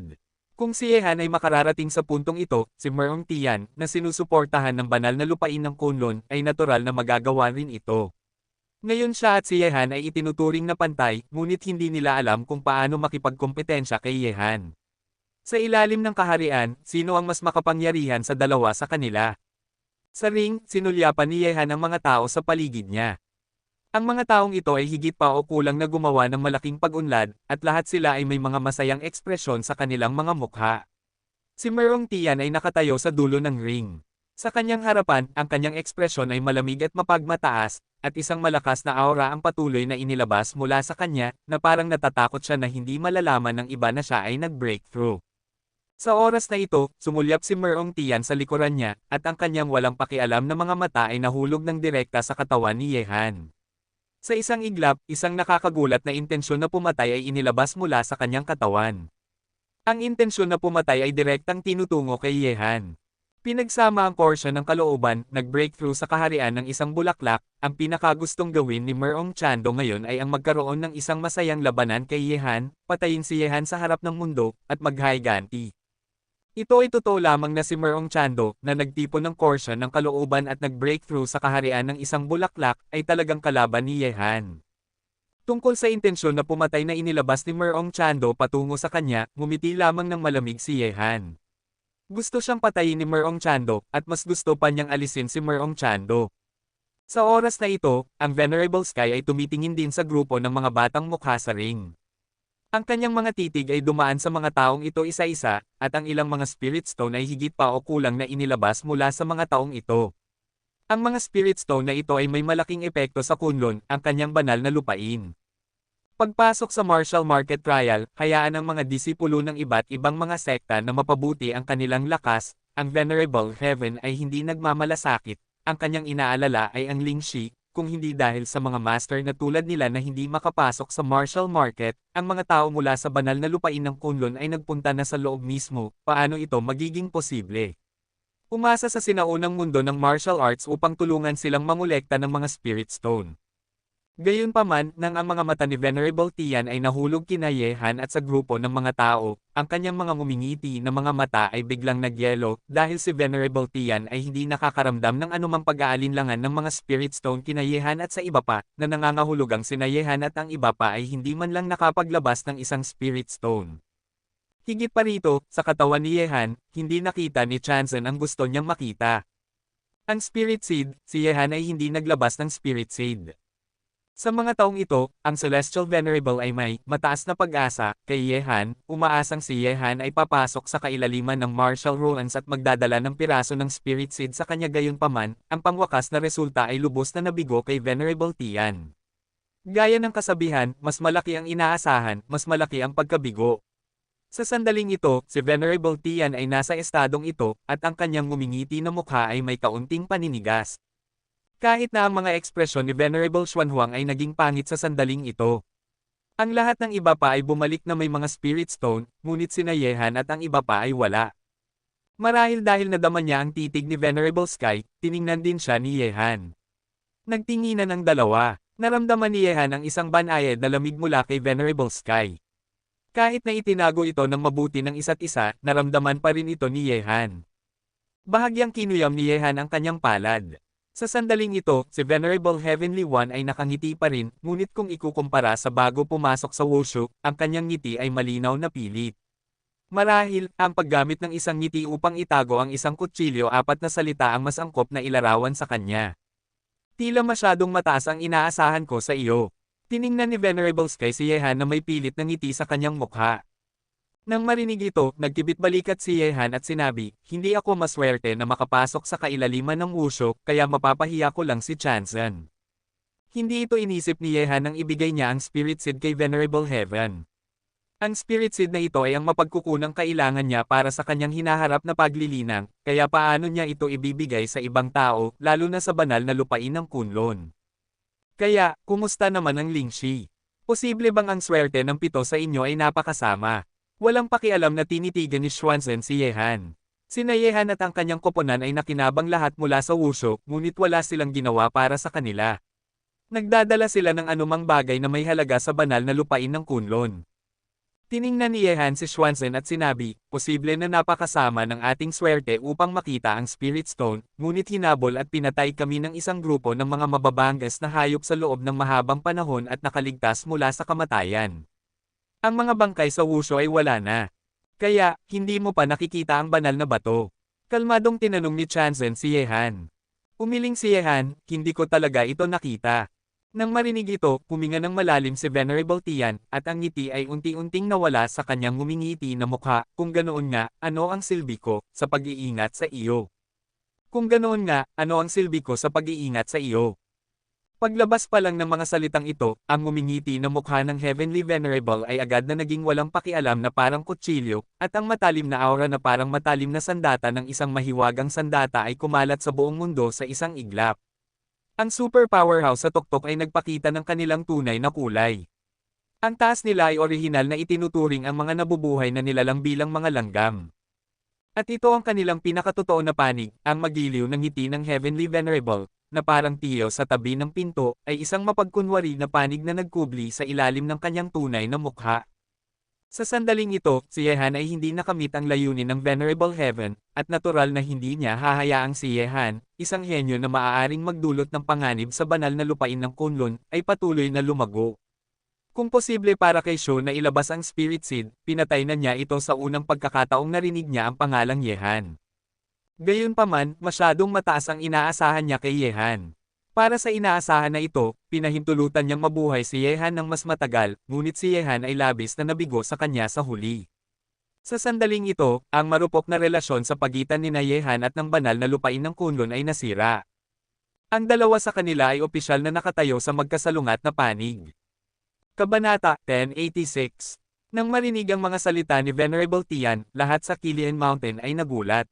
Speaker 1: Kung si Yehan ay makararating sa puntong ito, si Merong Tian, na sinusuportahan ng banal na lupain ng Kunlun, ay natural na magagawa rin ito. Ngayon siya at si Yehan ay itinuturing na pantay, ngunit hindi nila alam kung paano makipagkompetensya kay Yehan. Sa ilalim ng kaharian, sino ang mas makapangyarihan sa dalawa sa kanila? Sa ring, sinulyapan ni Yehan ang mga tao sa paligid niya. Ang mga taong ito ay higit pa o kulang na gumawa ng malaking pag-unlad, at lahat sila ay may mga masayang ekspresyon sa kanilang mga mukha. Si Merong Tian ay nakatayo sa dulo ng ring. Sa kanyang harapan, ang kanyang ekspresyon ay malamig at mapagmataas, at isang malakas na aura ang patuloy na inilabas mula sa kanya, na parang natatakot siya na hindi malalaman ng iba na siya ay nag-breakthrough. Sa oras na ito, sumulyap si Merong Tian sa likuran niya, at ang kanyang walang pakialam na mga mata ay nahulog ng direkta sa katawan ni Yehan. Sa isang iglap, isang nakakagulat na intensyon na pumatay ay inilabas mula sa kanyang katawan. Ang intensyon na pumatay ay direktang tinutungo kay Yehan. Pinagsama ang porsyon ng kalooban, nag-breakthrough sa kaharian ng isang bulaklak, ang pinakagustong gawin ni Merong Chando ngayon ay ang magkaroon ng isang masayang labanan kay Yehan, patayin si Yehan sa harap ng mundo, at maghiganti. Ito ay totoo lamang na si Merong Chando, na nagtipon ng porsyon ng kalooban at nag-breakthrough sa kaharian ng isang bulaklak, ay talagang kalaban ni Yehan. Tungkol sa intensyon na pumatay na inilabas ni Merong Chando patungo sa kanya, ngumiti lamang ng malamig si Yehan. Gusto siyang patayin ni Merong Chando, at mas gusto pa niyang alisin si Merong Chando. Sa oras na ito, ang Venerable Sky ay tumitingin din sa grupo ng mga batang mukha sa ring. Ang kanyang mga titig ay dumaan sa mga taong ito isa-isa, at ang ilang mga Spirit Stone ay higit pa o kulang na inilabas mula sa mga taong ito. Ang mga Spirit Stone na ito ay may malaking epekto sa Kunlun, ang kanyang banal na lupain. Pagpasok sa martial market trial, hayaan ang mga disipulo ng iba't ibang mga sekta na mapabuti ang kanilang lakas, ang Venerable Heaven ay hindi nagmamalasakit, ang kanyang inaalala ay ang Lingxi, kung hindi dahil sa mga master na tulad nila na hindi makapasok sa martial market, ang mga tao mula sa banal na lupain ng Kunlun ay nagpunta na sa loob mismo, paano ito magiging posible? Umasa sa sinaunang mundo ng martial arts upang tulungan silang mangolekta ng mga Spirit Stone. Gayunpaman, nang ang mga mata ni Venerable Tian ay nahulog kina Yehan at sa grupo ng mga tao, ang kanyang mga ngumingiti na mga mata ay biglang nagyelo dahil si Venerable Tian ay hindi nakakaramdam ng anumang pag-aalinlangan ng mga Spirit Stone kina Yehan at sa iba pa, na nangangahulugang sina Yehan at ang iba pa ay hindi man lang nakapaglabas ng isang Spirit Stone. Higit pa rito, sa katawan ni Yehan, hindi nakita ni Chanzen ang gusto niyang makita. Ang Spirit Seed, si Yehan ay hindi naglabas ng Spirit Seed. Sa mga taong ito, ang Celestial Venerable ay may mataas na pag-asa kay Yehan, umaasang si Yehan ay papasok sa kailaliman ng martial ruins at magdadala ng piraso ng Spirit Seed sa kanya. Gayunpaman, ang pangwakas na resulta ay lubos na nabigo kay Venerable Tian. Gaya ng kasabihan, mas malaki ang inaasahan, mas malaki ang pagkabigo. Sa sandaling ito, si Venerable Tian ay nasa estadong ito, at ang kanyang ngumingiti na mukha ay may kaunting paninigas. Kahit na ang mga ekspresyon ni Venerable Xuanhuang ay naging pangit sa sandaling ito. Ang lahat ng iba pa ay bumalik na may mga Spirit Stone, ngunit sina Yehan at ang iba pa ay wala. Marahil dahil nadama niya ang titig ni Venerable Sky, tiningnan din siya ni Yehan. Nagtinginan ang dalawa. Naramdaman ni Yehan ang isang banayad na lamig mula kay Venerable Sky. Kahit na itinago ito ng mabuti ng isa't isa, naramdaman pa rin ito ni Yehan. Bahagyang kinuyam ni Yehan ang kanyang palad. Sa sandaling ito, si Venerable Heavenly One ay nakangiti pa rin, ngunit kung ikukumpara sa bago pumasok sa wushu, ang kanyang ngiti ay malinaw na pilit. Marahil, ang paggamit ng isang ngiti upang itago ang isang kutsilyo, apat na salita ang mas angkop na ilarawan sa kanya. Tila masyadong mataas ang inaasahan ko sa iyo. Tiningnan ni Venerable Sky si Yehan na may pilit na ngiti sa kanyang mukha. Nang marinig ito, nagkibit-balikat si Yehan at sinabi, hindi ako maswerte na makapasok sa kailaliman ng wushu, kaya mapapahiya ko lang si Chanzen. Hindi ito inisip ni Yehan nang ibigay niya ang Spirit Seed kay Venerable Heaven. Ang Spirit Seed na ito ay ang mapagkukunang kailangan niya para sa kanyang hinaharap na paglilinang, kaya paano niya ito ibibigay sa ibang tao, lalo na sa banal na lupain ng Kunlun. Kaya, kumusta naman ang Lingxi? Posible bang ang swerte ng 7 sa inyo ay napakasama? Walang pakialam na tinitigan ni Xuanzhen si Yehan. Sina Yehan at ang kanyang koponan ay nakinabang lahat mula sa wushu, ngunit wala silang ginawa para sa kanila. Nagdadala sila ng anumang bagay na may halaga sa banal na lupain ng Kunlun. Tiningnan ni Yehan si Xuanzhen at sinabi, posible na napakasama ng ating swerte upang makita ang Spirit Stone, ngunit hinabol at pinatay kami ng isang grupo ng mga mababangas na hayop sa loob ng mahabang panahon at nakaligtas mula sa kamatayan. Ang mga bangkay sa wushu ay wala na. Kaya, hindi mo pa nakikita ang banal na bato. Kalmadong tinanong ni Chanzen si Yehan. Umiling si Yehan, hindi ko talaga ito nakita. Nang marinig ito, huminga ng malalim si Venerable Tian, at ang ngiti ay unti-unting nawala sa kanyang ngumingiti na mukha. Kung ganoon nga, ano ang silbi ko sa pag-iingat sa iyo? Kung ganoon nga, ano ang silbi ko sa pag-iingat sa iyo? Paglabas pa lang ng mga salitang ito, ang ngumingiti na mukha ng Heavenly Venerable ay agad na naging walang pakialam na parang kutsilyo, at ang matalim na aura na parang matalim na sandata ng isang mahiwagang sandata ay kumalat sa buong mundo sa isang iglap. Ang super powerhouse sa tuktok ay nagpakita ng kanilang tunay na kulay. Ang taas nila ay orihinal na itinuturing ang mga nabubuhay na nilalang bilang mga langgam. At ito ang kanilang pinakatotoo na panig, ang magiliw ng ngiti ng Heavenly Venerable, na parang tiyo sa tabi ng pinto, ay isang mapagkunwari na panig na nagkubli sa ilalim ng kanyang tunay na mukha. Sa sandaling ito, si Yehan ay hindi nakamit ang layunin ng Venerable Heaven, at natural na hindi niya hahayaang si Yehan, isang henyo na maaaring magdulot ng panganib sa banal na lupain ng Kunlun, ay patuloy na lumago. Kung posible para kay Shu na ilabas ang Spirit Seed, pinatay na niya ito sa unang pagkakataong narinig niya ang pangalang Yehan. Gayunpaman, masyadong mataas ang inaasahan niya kay Yehan. Para sa inaasahan na ito, pinahintulutan niyang mabuhay si Yehan ng mas matagal, ngunit si Yehan ay labis na nabigo sa kanya sa huli. Sa sandaling ito, ang marupok na relasyon sa pagitan ni Yehan at ng banal na lupain ng Kunlun ay nasira. Ang dalawa sa kanila ay opisyal na nakatayo sa magkasalungat na panig. Kabanata 1086. Nang marinig ang mga salita ni Venerable Tian, lahat sa Qilian Mountain ay nagulat.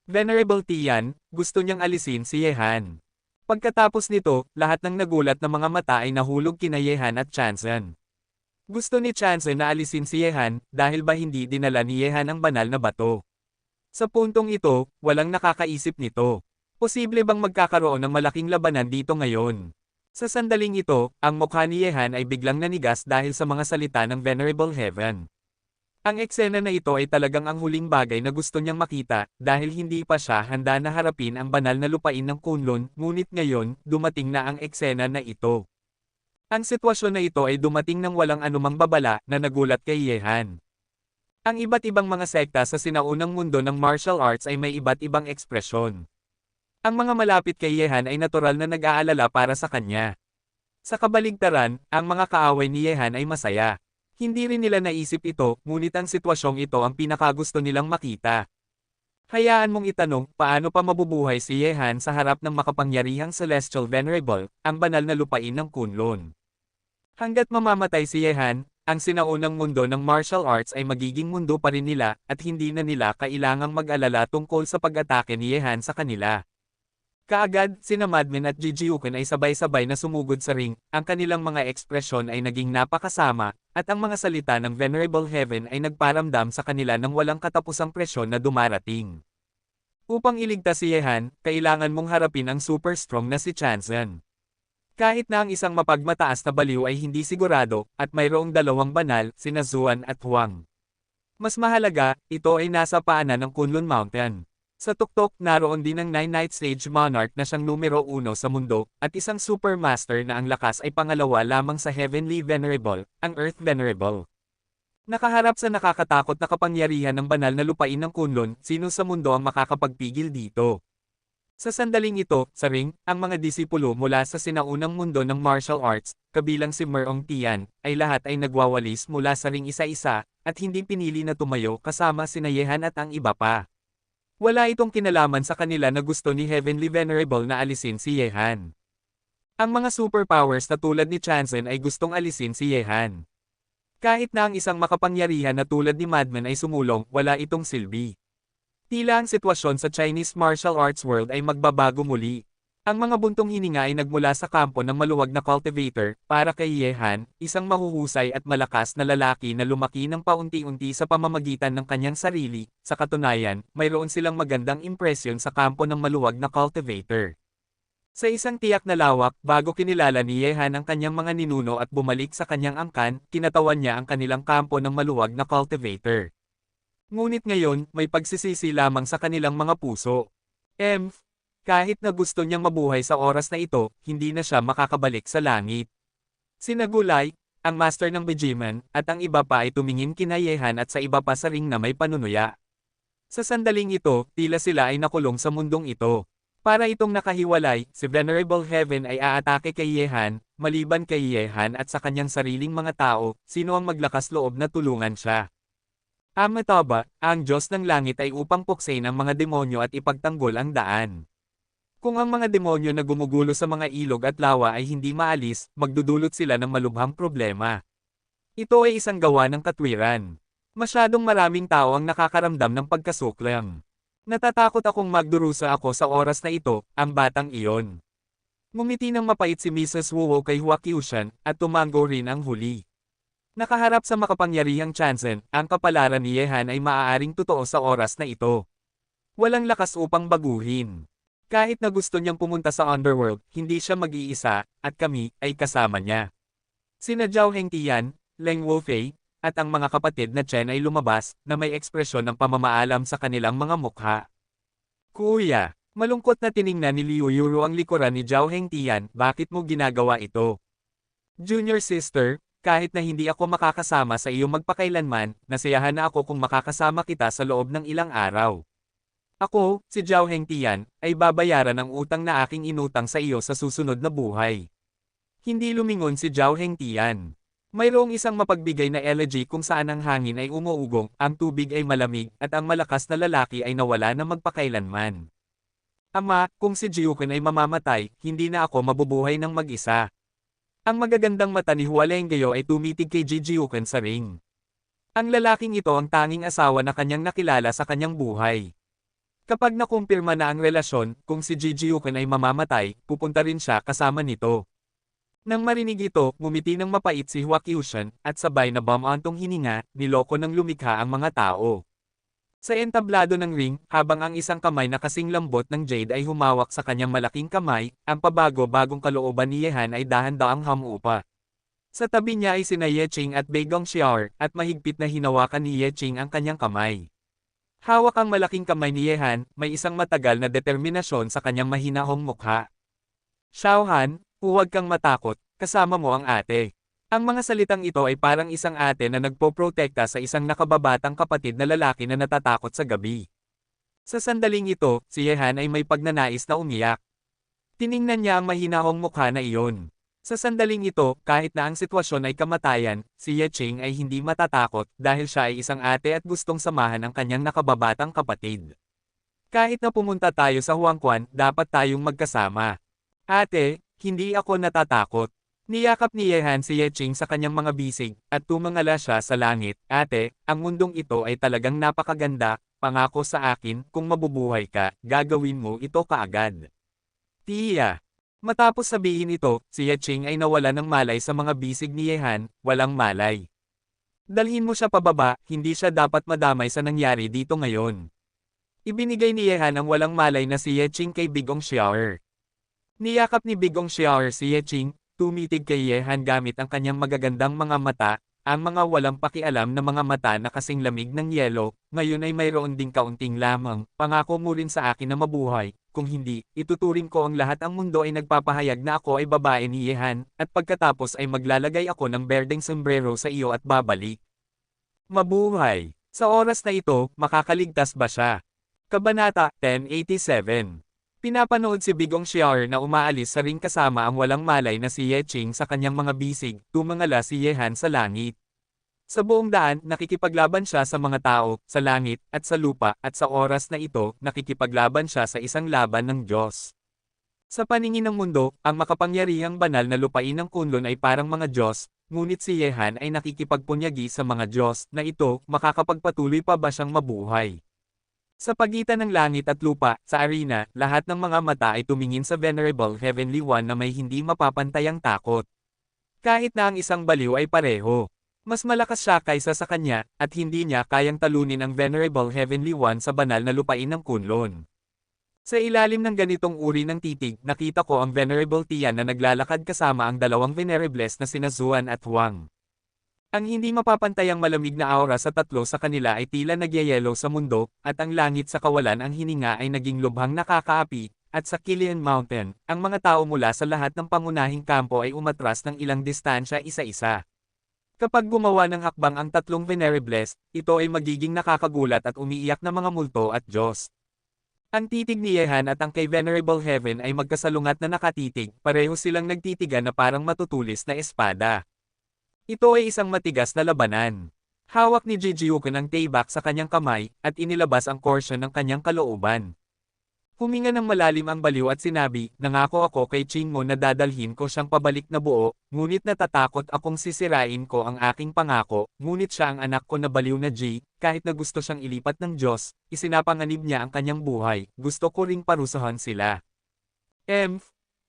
Speaker 1: Venerable Tian, gusto niyang alisin si Yehan. Pagkatapos nito, lahat ng nagulat na mga mata ay nahulog kina Yehan at Chanzen. Gusto ni Chanzen na alisin si Yehan, dahil ba hindi dinala ni Yehan ang banal na bato? Sa puntong ito, walang nakakaisip nito. Posible bang magkakaroon ng malaking labanan dito ngayon? Sa sandaling ito, ang mukha ni Yehan ay biglang nanigas dahil sa mga salita ng Venerable Heaven. Ang eksena na ito ay talagang ang huling bagay na gusto niyang makita, dahil hindi pa siya handa na harapin ang banal na lupain ng Kunlun, ngunit ngayon, dumating na ang eksena na ito. Ang sitwasyon na ito ay dumating ng walang anumang babala na nagulat kay Yehan. Ang iba't ibang mga sekta sa sinaunang mundo ng martial arts ay may iba't ibang ekspresyon. Ang mga malapit kay Yehan ay natural na nag-aalala para sa kanya. Sa kabaligtaran, ang mga kaaway ni Yehan ay masaya. Hindi rin nila naisip ito, ngunit ang sitwasyong ito ang pinakagusto nilang makita. Hayaan mong itanong, paano pa mabubuhay si Yehan sa harap ng makapangyarihang Celestial Venerable, ang banal na lupain ng Kunlun. Hanggat mamamatay si Yehan, ang sinaunang mundo ng martial arts ay magiging mundo pa rin nila, at hindi na nila kailangang mag-alala tungkol sa pag-atake ni Yehan sa kanila. Kaagad, sina Madman at Jijiuken ay sabay-sabay na sumugod sa ring, ang kanilang mga ekspresyon ay naging napakasama, at ang mga salita ng Venerable Heaven ay nagparamdam sa kanila ng walang katapusang presyon na dumarating. Upang iligtas si Yehan, kailangan mong harapin ang super strong na si Chanzen. Kahit na ang isang mapagmataas na baliw ay hindi sigurado, at mayroong dalawang banal, sina Zuan at Huang. Mas mahalaga, ito ay nasa paanan ng Kunlun Mountain. Sa tuktok, naroon din ang 9-Night Sage Monarch na siyang numero 1 sa mundo, at isang Supermaster na ang lakas ay pangalawa lamang sa Heavenly Venerable, ang Earth Venerable. Nakaharap sa nakakatakot na kapangyarihan ng banal na lupain ng Kunlun, sino sa mundo ang makakapagpigil dito? Sa sandaling ito, sa ring, ang mga disipulo mula sa sinaunang mundo ng martial arts, kabilang si Merong Tian, ay lahat ay nagwawalis mula sa ring isa-isa, at hindi pinili na tumayo kasama sina Yehan at ang iba pa. Wala itong kinalaman sa kanila na gusto ni Heavenly Venerable na alisin si Yehan. Ang mga superpowers na tulad ni Chanzen ay gustong alisin si Yehan. Kahit na ang isang makapangyarihan na tulad ni Madman ay sumulong, wala itong silbi. Tila ang sitwasyon sa Chinese martial arts world ay magbabago muli. Ang mga buntong hininga ay nagmula sa kampo ng maluwag na cultivator, para kay Yehan, isang mahuhusay at malakas na lalaki na lumaki ng paunti-unti sa pamamagitan ng kanyang sarili. Sa katunayan, mayroon silang magandang impresyon sa kampo ng maluwag na cultivator. Sa isang tiyak na lawak, bago kinilala ni Yehan ang kanyang mga ninuno at bumalik sa kanyang angkan, kinatawan niya ang kanilang kampo ng maluwag na cultivator. Ngunit ngayon, may pagsisisi lamang sa kanilang mga puso. Kahit na gusto niyang mabuhay sa oras na ito, hindi na siya makakabalik sa langit. Sina Gulay, ang master ng Bejiman, at ang iba pa ay tumingin kina Yehan at sa iba pa sa ring na may panunuya. Sa sandaling ito, tila sila ay nakulong sa mundong ito. Para itong nakahiwalay, si Venerable Heaven ay aatake kay Yehan, maliban kay Yehan at sa kanyang sariling mga tao, sino ang maglakas loob na tulungan siya. Amitabha, ang Diyos ng Langit ay upang puksain ang mga demonyo at ipagtanggol ang daan. Kung ang mga demonyo na gumugulo sa mga ilog at lawa ay hindi maalis, magdudulot sila ng malubhang problema. Ito ay isang gawa ng katwiran. Masyadong maraming tao ang nakakaramdam ng pagkasuklam. Natatakot akong magdurusa ako sa oras na ito, ang batang iyon. Ngumiti ng mapait si Mrs. Wu kay Huaqiushan, at tumango rin ang huli. Nakaharap sa makapangyarihang Chanzen, ang kapalaran ni Yehan ay maaaring totoo sa oras na ito. Walang lakas upang baguhin. Kahit na gusto niyang pumunta sa underworld, hindi siya mag-iisa, at kami, ay kasama niya. Sina Zhao Hengtian, Leng Wolfei, at ang mga kapatid na Chen ay lumabas, na may ekspresyon ng pamamaalam sa kanilang mga mukha. Kuya, malungkot na tiningnan ni Liu Yuru ang likuran ni Zhao Hengtian, bakit mo ginagawa ito? Junior sister, kahit na hindi ako makakasama sa iyo magpakailanman, nasiyahan na ako kung makakasama kita sa loob ng ilang araw. Ako, si Zhao Hengtian, ay babayaran ang utang na aking inutang sa iyo sa susunod na buhay. Hindi lumingon si Zhao Hengtian. Mayroong isang mapagbigay na elegy kung saan ang hangin ay umuugong, ang tubig ay malamig, at ang malakas na lalaki ay nawala na magpakailanman. Ama, kung si Jiuken ay mamamatay, hindi na ako mabubuhay ng mag-isa. Ang magagandang mata ni Hualengyo ay tumitig kay Jiuken sa ring. Ang lalaking ito ang tanging asawa na kanyang nakilala sa kanyang buhay. Kapag nakumpirma na ang relasyon, kung si Jiuken ay mamamatay, pupunta rin siya kasama nito. Nang marinig ito, ngumiti ng mapait si Hua Qiushan, at sabay na bumantong hininga, niloko ng lumikha ang mga tao. Sa entablado ng ring, habang ang isang kamay na kasing lambot ng Jade ay humawak sa kanyang malaking kamay, ang pabago-bagong kalooban ni Yehan ay dahan-daang humupa. Sa tabi niya ay sina Ye Qing at Bei Gongxiao, at mahigpit na hinawakan ni Ye Qing ang kanyang kamay. Hawak ang malaking kamay ni Yehan, may isang matagal na determinasyon sa kanyang mahinahong mukha. Xiaohan, huwag kang matakot, kasama mo ang ate. Ang mga salitang ito ay parang isang ate na nagpoprotekta sa isang nakababatang kapatid na lalaki na natatakot sa gabi. Sa sandaling ito, si Yehan ay may pagnanais na umiyak. Tiningnan niya ang mahinahong mukha na iyon. Sa sandaling ito, kahit na ang sitwasyon ay kamatayan, si Ye Qing ay hindi matatakot dahil siya ay isang ate at gustong samahan ang kanyang nakababatang kapatid. Kahit na pumunta tayo sa Huangquan, dapat tayong magkasama. Ate, hindi ako natatakot. Niyakap ni Yehan si Ye Qing sa kanyang mga bisig, at tumangala siya sa langit. Ate, ang mundong ito ay talagang napakaganda, pangako sa akin, kung mabubuhay ka, gagawin mo ito kaagad. Tiya. Matapos sabihin ito, si Ye Qing ay nawala ng malay sa mga bisig ni Yehan, walang malay. Dalhin mo siya pababa, hindi siya dapat madamay sa nangyari dito ngayon. Ibinigay ni Yehan ang walang malay na si Ye Qing kay Bei Gongxiao. Niyakap ni Bei Gongxiao si Ye Qing, tumitig kay Yehan gamit ang kanyang magagandang mga mata, ang mga walang pakialam na mga mata na kasing lamig ng yelo, ngayon ay mayroon ding kaunting lamang, pangako mo rin sa akin na mabuhay, kung hindi, ituturing ko ang lahat ang mundo ay nagpapahayag na ako ay babae ni Yehan, at pagkatapos ay maglalagay ako ng berdeng sombrero sa iyo at babalik. Mabuhay! Sa oras na ito, makakaligtas ba siya? Kabanata 1087. Pinapanood si Bei Gongxiao na umaalis sa ring kasama ang walang malay na si Ye Qing sa kanyang mga bisig, tumangala si Yehan sa langit. Sa buong daan, nakikipaglaban siya sa mga tao, sa langit, at sa lupa, at sa oras na ito, nakikipaglaban siya sa isang laban ng Diyos. Sa paningin ng mundo, ang makapangyarihang banal na lupain ng Kunlun ay parang mga Diyos, ngunit si Yehan ay nakikipagpunyagi sa mga Diyos na ito, makakapagpatuloy pa ba siyang mabuhay? Sa pagitan ng langit at lupa, sa arena, lahat ng mga mata ay tumingin sa Venerable Heavenly One na may hindi mapapantayang takot. Kahit na ang isang baliw ay pareho. Mas malakas siya kaysa sa kanya, at hindi niya kayang talunin ang Venerable Heavenly One sa banal na lupain ng Kunlun. Sa ilalim ng ganitong uri ng titig, nakita ko ang Venerable Tian na naglalakad kasama ang dalawang Venerables na sina Zuan at Huang. Ang hindi mapapantayang malamig na aura sa tatlo sa kanila ay tila nagyayelo sa mundo, at ang langit sa kawalan ang hininga ay naging lubhang nakakaapi, at sa Kilian Mountain, ang mga tao mula sa lahat ng pangunahing kampo ay umatras ng ilang distansya isa-isa. Kapag gumawa ng hakbang ang tatlong Venerables, ito ay magiging nakakagulat at umiiyak na mga multo at Diyos. Ang titig ni Yehan at ang kay Venerable Heaven ay magkasalungat na nakatitig, pareho silang nagtitigan na parang matutulis na espada. Ito ay isang matigas na labanan. Hawak ni Jiuken ang tailback sa kanyang kamay, at inilabas ang korsyon ng kanyang kalooban. Huminga ng malalim ang baliw at sinabi, nangako ako kay Qing Mo na dadalhin ko siyang pabalik na buo, ngunit natatakot akong sisirain ko ang aking pangako, ngunit siya ang anak ko na baliw na Ji, kahit na gusto siyang ilipat ng Diyos, isinapanganib niya ang kanyang buhay, gusto ko ring parusahan sila.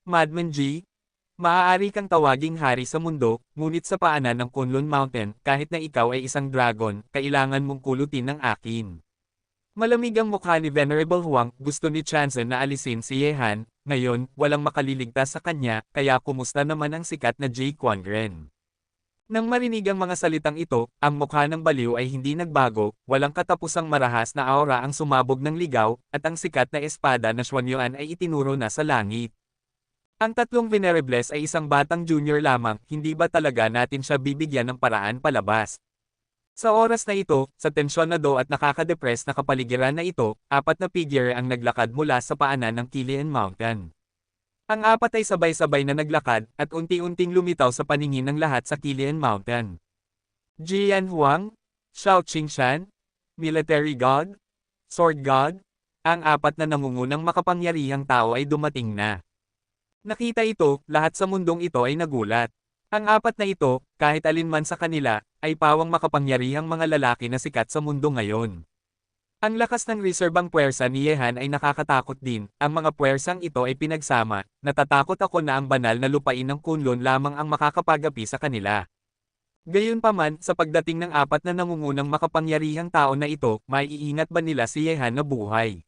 Speaker 1: Madman Ji, maaari kang tawaging hari sa mundo, ngunit sa paanan ng Kunlun Mountain, kahit na ikaw ay isang dragon, kailangan mong kulutin ng akin. Malamig ang mukha ni Venerable Huang, gusto ni Chanzen na alisin si Yehan, ngayon, walang makaliligtas sa kanya, kaya kumusta naman ang sikat na Ji Quanren. Nang marinig ang mga salitang ito, ang mukha ng baliw ay hindi nagbago, walang katapusang marahas na aura ang sumabog ng ligaw, at ang sikat na espada na Xuanyuan ay itinuro na sa langit. Ang tatlong venerables ay isang batang junior lamang, hindi ba talaga natin siya bibigyan ng paraan palabas? Sa oras na ito, sa tensyonado at nakakadepress na kapaligiran na ito, apat na figure ang naglakad mula sa paanan ng Kilian Mountain. Ang apat ay sabay-sabay na naglakad at unti-unting lumitaw sa paningin ng lahat sa Kilian Mountain. Jian Huang, Xiao Qingshan, Military God, Sword God, ang apat na nangungunang makapangyarihang tao ay dumating na. Nakita ito, lahat sa mundong ito ay nagulat. Ang apat na ito, kahit alinman sa kanila, ay pawang makapangyarihang mga lalaki na sikat sa mundo ngayon. Ang lakas ng reserbang puwersa ni Yehan ay nakakatakot din, ang mga puwersang ito ay pinagsama, natatakot ako na ang banal na lupain ng Kunlun lamang ang makakapagapi sa kanila. Gayunpaman, sa pagdating ng apat na nangungunang makapangyarihang tao na ito, maiingat ba nila si Yehan na buhay?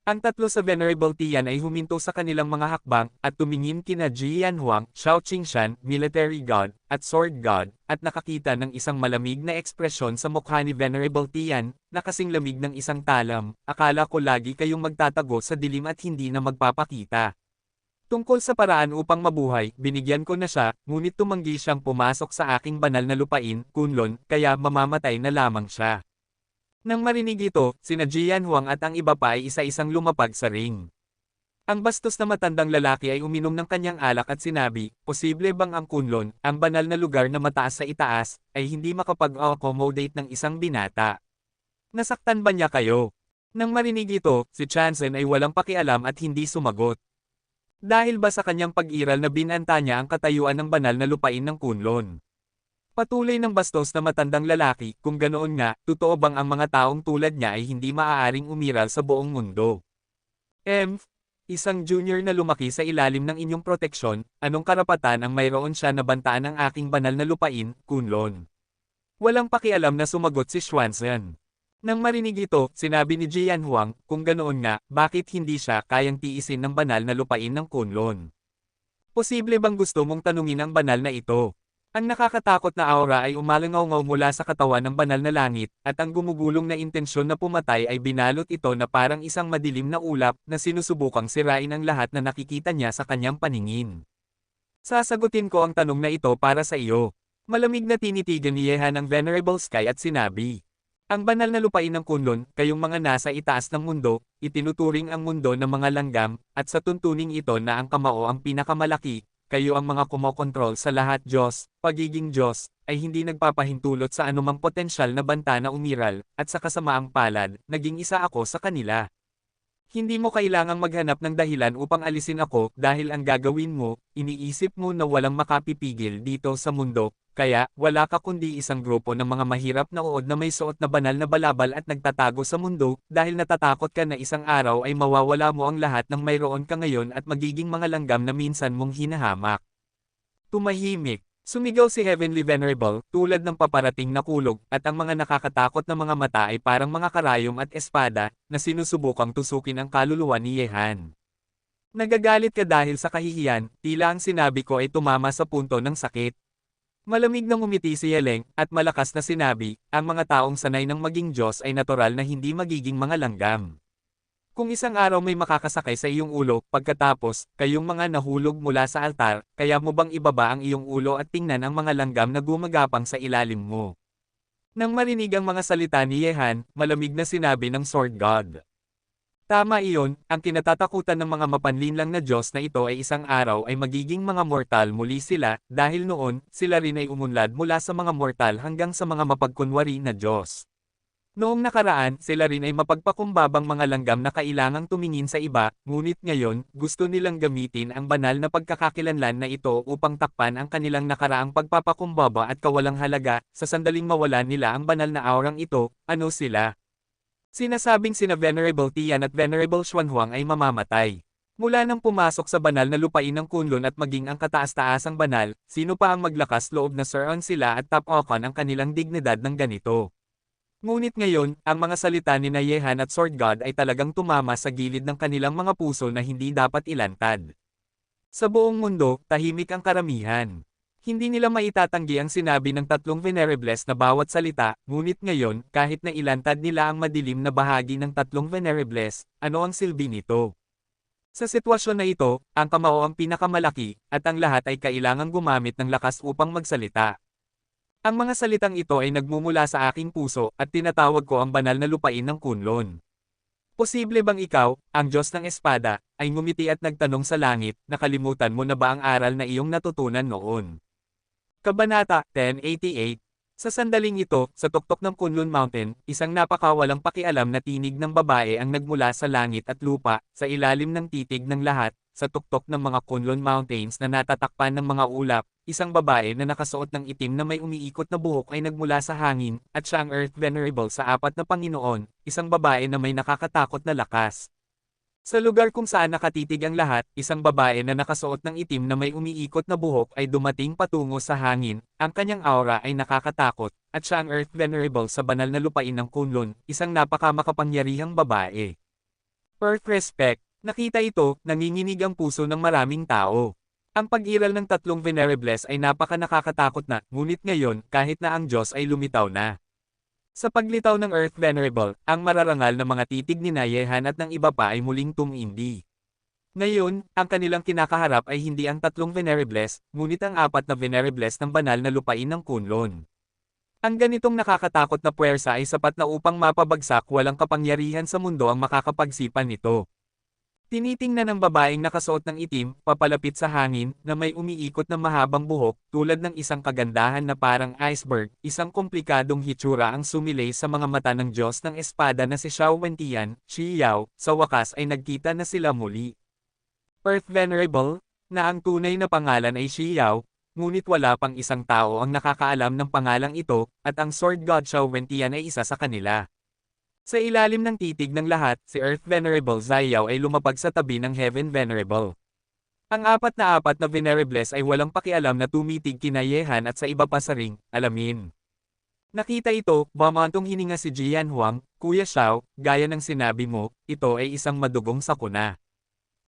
Speaker 1: Ang tatlo sa Venerable Tian ay huminto sa kanilang mga hakbang, at tumingin kina Jian Huang, Xiao Qingshan, Military God, at Sword God, at nakakita ng isang malamig na ekspresyon sa mukha ni Venerable Tian, na kasing lamig ng isang talam. Akala ko lagi kayong magtatago sa dilim at hindi na magpapakita. Tungkol sa paraan upang mabuhay, binigyan ko na siya, ngunit tumanggi siyang pumasok sa aking banal na lupain, Kunlun, kaya mamamatay na lamang siya. Nang marinig ito, sina Jian Huang at ang iba pa ay isa-isang lumapag sa ring. Ang bastos na matandang lalaki ay uminom ng kanyang alak at sinabi, posible bang ang Kunlun, ang banal na lugar na mataas sa itaas, ay hindi makapag-accommodate ng isang binata? Nasaktan ba niya kayo? Nang marinig ito, si Chansen ay walang pakialam at hindi sumagot. Dahil ba sa kanyang pag-iral na binanta niya ang katayuan ng banal na lupain ng Kunlun? Patuloy ng bastos na matandang lalaki, kung ganoon nga, totoo bang ang mga taong tulad niya ay hindi maaaring umiral sa buong mundo? Isang junior na lumaki sa ilalim ng inyong proteksyon, anong karapatan ang mayroon siya na bantaan ang aking banal na lupain, Kunlun? Walang pakialam na sumagot si Xuanzhen. Nang marinig ito, sinabi ni Jian Huang, kung ganoon nga, bakit hindi siya kayang tiisin ng banal na lupain ng Kunlun? Posible bang gusto mong tanungin ang banal na ito? Ang nakakatakot na aura ay umalangaw mula sa katawan ng banal na langit, at ang gumugulong na intensyon na pumatay ay binalot ito na parang isang madilim na ulap na sinusubukang sirain ang lahat na nakikita niya sa kanyang paningin. Sasagutin ko ang tanong na ito para sa iyo. Malamig na tinitigan ni Yehan ang Venerable Sky at sinabi, ang banal na lupain ng Kunlun, kayong mga nasa itaas ng mundo, itinuturing ang mundo ng mga langgam, at sa tuntuning ito na ang kamao ang pinakamalaki, kayo ang mga kumokontrol sa lahat Diyos, pagiging Diyos, ay hindi nagpapahintulot sa anumang potensyal na banta na umiral, at sa kasamaang palad, naging isa ako sa kanila. Hindi mo kailangang maghanap ng dahilan upang alisin ako dahil ang gagawin mo, iniisip mo na walang makapipigil dito sa mundo, kaya wala ka kundi isang grupo ng mga mahirap na uod na may suot na banal na balabal at nagtatago sa mundo dahil natatakot ka na isang araw ay mawawala mo ang lahat ng mayroon ka ngayon at magiging mga langgam na minsan mong hinahamak. Tumahimik. Sumigaw si Heavenly Venerable, tulad ng paparating na kulog, at ang mga nakakatakot na mga mata ay parang mga karayom at espada, na sinusubukang tusukin ang kaluluwa ni Yehan. Nagagalit ka dahil sa kahihiyan, tila ang sinabi ko ay tumama sa punto ng sakit. Malamig na ngumiti si Yeleng, at malakas na sinabi, ang mga taong sanay ng maging Diyos ay natural na hindi magiging mga langgam. Kung isang araw may makakasakay sa iyong ulo, pagkatapos, kayong mga nahulog mula sa altar, kaya mo bang ibaba ang iyong ulo at tingnan ang mga langgam na gumagapang sa ilalim mo? Nang marinig ang mga salita ni Yehan, malamig na sinabi ng Sword God. Tama iyon, ang kinatatakutan ng mga mapanlinlang na Diyos na ito ay isang araw ay magiging mga mortal muli sila, dahil noon, sila rin ay umunlad mula sa mga mortal hanggang sa mga mapagkunwari na Diyos. Noong nakaraan, sila rin ay mapagpakumbabang mga langgam na kailangang tumingin sa iba, ngunit ngayon, gusto nilang gamitin ang banal na pagkakakilanlan na ito upang takpan ang kanilang nakaraang pagpapakumbaba at kawalang halaga, sa sandaling mawalan nila ang banal na aurang ito, ano sila? Sinasabing sina Venerable Tian at Venerable Xuanhuang ay mamamatay. Mula nang pumasok sa banal na lupain ng Kunlun at maging ang kataas-taasang banal, sino pa ang maglakas loob na suron sila at tapakan ang kanilang dignidad ng ganito? Ngunit ngayon, ang mga salita ni Yehan at Sword God ay talagang tumama sa gilid ng kanilang mga puso na hindi dapat ilantad. Sa buong mundo, tahimik ang karamihan. Hindi nila maitatanggi ang sinabi ng tatlong venerables na bawat salita, ngunit ngayon, kahit na ilantad nila ang madilim na bahagi ng tatlong venerables, ano ang silbi nito? Sa sitwasyon na ito, ang kamao ang pinakamalaki, at ang lahat ay kailangang gumamit ng lakas upang magsalita. Ang mga salitang ito ay nagmumula sa aking puso at tinatawag ko ang banal na lupain ng Kunlun. Posible bang ikaw, ang Diyos ng Espada, ay ngumiti at nagtanong sa langit, nakalimutan mo na ba ang aral na iyong natutunan noon? Kabanata 1088. Sa sandaling ito, sa tuktok ng Kunlun Mountain, isang napakawalang pakialam na tinig ng babae ang nagmula sa langit at lupa, sa ilalim ng titig ng lahat, sa tuktok ng mga Kunlun Mountains na natatakpan ng mga ulap, isang babae na nakasuot ng itim na may umiikot na buhok ay nagmula sa hangin, at siya ang Earth Venerable sa apat na Panginoon, isang babae na may nakakatakot na lakas. Sa lugar kung saan nakatitig ang lahat, isang babae na nakasuot ng itim na may umiikot na buhok ay dumating patungo sa hangin, ang kanyang aura ay nakakatakot, at siya ang Earth Venerable sa banal na lupain ng Kunlun, isang napakamakapangyarihang babae. Earth Respect, nakita ito, nanginginig ang puso ng maraming tao. Ang pag-iral ng tatlong Venerables ay napaka-nakakatakot na, ngunit ngayon, kahit na ang Diyos ay lumitaw na. Sa paglitaw ng Earth Venerable, ang mararangal na mga titig ni Nayehan at ng iba pa ay muling tumindi. Ngayon, ang kanilang kinakaharap ay hindi ang tatlong Venerables, ngunit ang apat na Venerables ng banal na lupain ng Kunlun. Ang ganitong nakakatakot na puwersa ay sapat na upang mapabagsak walang kapangyarihan sa mundo ang makakapagsipan nito. Tinitingnan ng babaeng nakasuot ng itim, papalapit sa hangin, na may umiikot na mahabang buhok, tulad ng isang kagandahan na parang iceberg, isang komplikadong hitsura ang sumilay sa mga mata ng Diyos ng Espada na si Xiao Wentian, Shi Yao, sa wakas ay nagkita na sila muli. Earth Venerable, na ang tunay na pangalan ay Shi Yao, ngunit wala pang isang tao ang nakakaalam ng pangalang ito, at ang Sword God Xiao Wentian ay isa sa kanila. Sa ilalim ng titig ng lahat, si Earth Venerable Zayao ay lumapag sa tabi ng Heaven Venerable. Ang apat na Venerables ay walang pakialam na tumitig kina Yehan at sa iba pa sa ring, alamin. Nakita ito, bumantong hininga si Jian Huang, Kuya Xiao, gaya ng sinabi mo, ito ay isang madugong sakuna.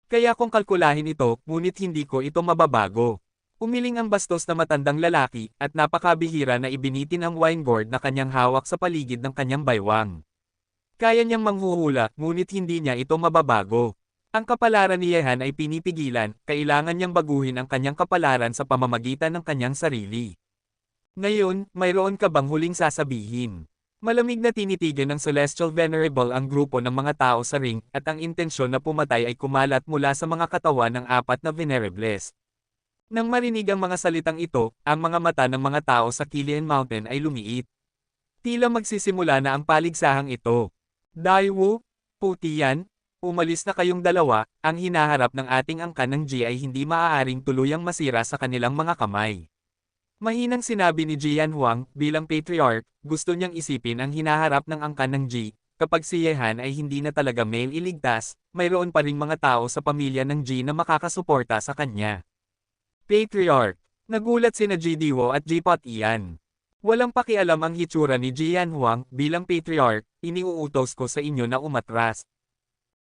Speaker 1: Kaya kung kalkulahin ito, ngunit hindi ko ito mababago. Umiling ang bastos na matandang lalaki, at napakabihira na ibinitin ang wine gourd na kanyang hawak sa paligid ng kanyang baywang. Kaya niyang manghuhula, ngunit hindi niya ito mababago. Ang kapalaran ni Yehan ay pinipigilan, kailangan niyang baguhin ang kanyang kapalaran sa pamamagitan ng kanyang sarili. Ngayon, mayroon ka bang huling sasabihin? Malamig na tinitigan ng Celestial Venerable ang grupo ng mga tao sa ring, at ang intensyon na pumatay ay kumalat mula sa mga katawan ng apat na Venerables. Nang marinig ang mga salitang ito, ang mga mata ng mga tao sa Kilian Mountain ay lumiit. Tila magsisimula na ang paligsahang ito. Daiwu, Putian, umalis na kayong dalawa, ang hinaharap ng ating angkan ng Ji ay hindi maaaring tuluyang masira sa kanilang mga kamay. Mahinang sinabi ni Jian Huang, bilang patriarch, gusto niyang isipin ang hinaharap ng angkan ng Ji, kapag si Yehan ay hindi na talaga male iligtas, mayroon pa ring mga tao sa pamilya ng Ji na makakasuporta sa kanya. Patriarch, nagulat sina Ji Diwo at Ji Pot Ian. Walang pakialam ang hitsura ni Jian Huang, bilang patriarch, iniuutos ko sa inyo na umatras.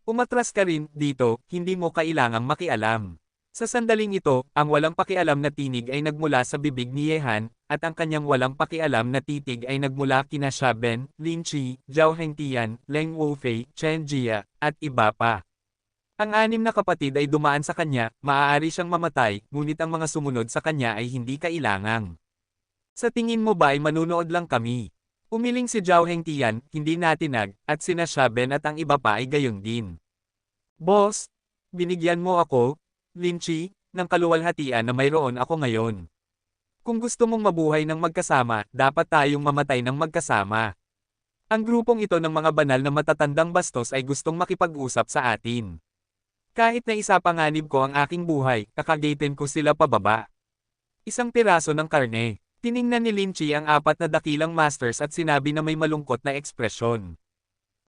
Speaker 1: Umatras ka rin, dito, hindi mo kailangang makialam. Sa sandaling ito, ang walang pakialam na tinig ay nagmula sa bibig ni Yehan, at ang kanyang walang pakialam na titig ay nagmula kina Xia Ben, Lin Chi, Zhao Hengtian, Leng Wufei, Chen Jia, at iba pa. Ang anim na kapatid ay dumaan sa kanya, maaari siyang mamatay, ngunit ang mga sumunod sa kanya ay hindi kailangang. Sa tingin mo ba ay manunood lang kami? Umiling si Zhao Hengtian, hindi natinag, at sina Xia Ben at ang iba pa ay gayon din. Boss, binigyan mo ako, Lin Chi, ng kaluwalhatian na mayroon ako ngayon. Kung gusto mong mabuhay ng magkasama, dapat tayong mamatay ng magkasama. Ang grupong ito ng mga banal na matatandang bastos ay gustong makipag-usap sa atin. Kahit na isapanganib ko ang aking buhay, kakagatin ko sila pababa. Isang piraso ng karne. Tiningnan ni Lin Chi ang apat na dakilang masters at sinabi na may malungkot na ekspresyon.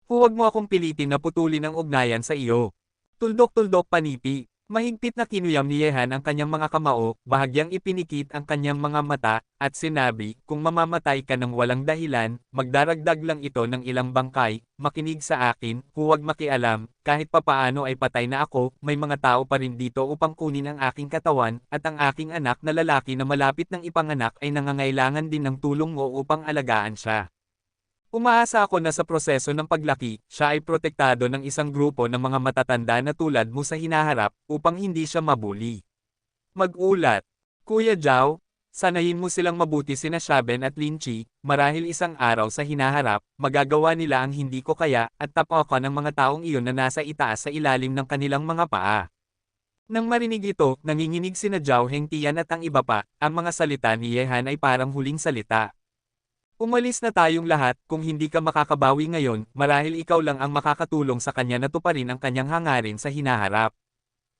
Speaker 1: Huwag mo akong pilitin na putulin ang ugnayan sa iyo. Tuldok-tuldok panipi. Mahigpit na kinuyam ni Yehan ang kanyang mga kamao, bahagyang ipinikit ang kanyang mga mata, at sinabi, kung mamamatay ka ng walang dahilan, magdaragdag lang ito ng ilang bangkay, makinig sa akin, huwag makialam, kahit papaano ay patay na ako, may mga tao pa rin dito upang kunin ang aking katawan, at ang aking anak na lalaki na malapit ng ipanganak ay nangangailangan din ng tulong mo upang alagaan siya. Umaasa ako na sa proseso ng paglaki, siya ay protektado ng isang grupo ng mga matatanda na tulad mo sa hinaharap, upang hindi siya mabuli. Mag-ulat. Kuya Zhao, sanayin mo silang mabuti sina Shaben at Lin Chi, marahil isang araw sa hinaharap, magagawa nila ang hindi ko kaya, at tapakan ng mga taong iyon na nasa itaas sa ilalim ng kanilang mga paa. Nang marinig ito, nanginginig sina Zhao Hengtian at ang iba pa, ang mga salita ni Yehan ay parang huling salita. Umalis na tayong lahat, kung hindi ka makakabawi ngayon, marahil ikaw lang ang makakatulong sa kanya na tuparin ang kanyang hangarin sa hinaharap.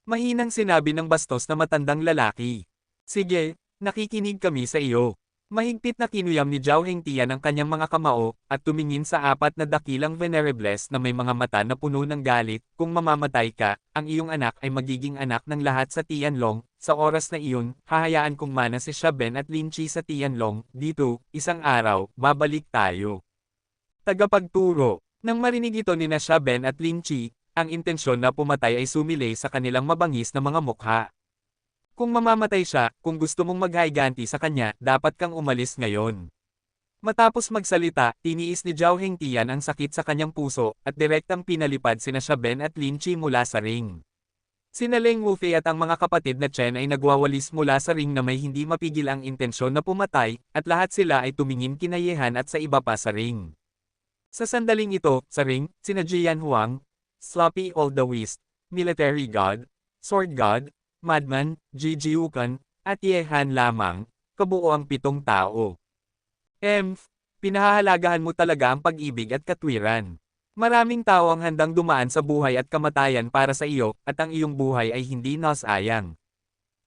Speaker 1: Mahinang sinabi ng bastos na matandang lalaki. Sige, nakikinig kami sa iyo. Mahigpit na kinuyam ni Zhao Hengtian ang kanyang mga kamao, at tumingin sa apat na dakilang venerables na may mga mata na puno ng galit. Kung mamamatay ka, ang iyong anak ay magiging anak ng lahat sa Tianlong. Sa oras na iyon, hahayaan kong mana si Shaben at Lin Chi sa Tianlong. Dito, isang araw, babalik tayo. Tagapagturo. Nang marinig ito ni Shaben at Lin Chi, ang intensyon na pumatay ay sumilay sa kanilang mabangis na mga mukha. Kung mamamatay siya, kung gusto mong maghiganti sa kanya, dapat kang umalis ngayon. Matapos magsalita, tiniis ni Zhao Hengtian ang sakit sa kanyang puso, at direktang pinalipad sina Shaben at Lin Chi mula sa ring. Sina Leng Wufei at ang mga kapatid na Chen ay nagwawalis mula sa ring na may hindi mapigil ang intensyon na pumatay, at lahat sila ay tumingin kina Yehan at sa iba pa sa ring. Sa sandaling ito, sa ring, sina Jian Huang, Sloppy Oldawist, Military God, Sword God, Madman, Jijiukan, at Yehan lamang, kabuo ang 7 tao. Pinahahalagahan mo talaga ang pag-ibig at katwiran. Maraming tao ang handang dumaan sa buhay at kamatayan para sa iyo, at ang iyong buhay ay hindi nasayang.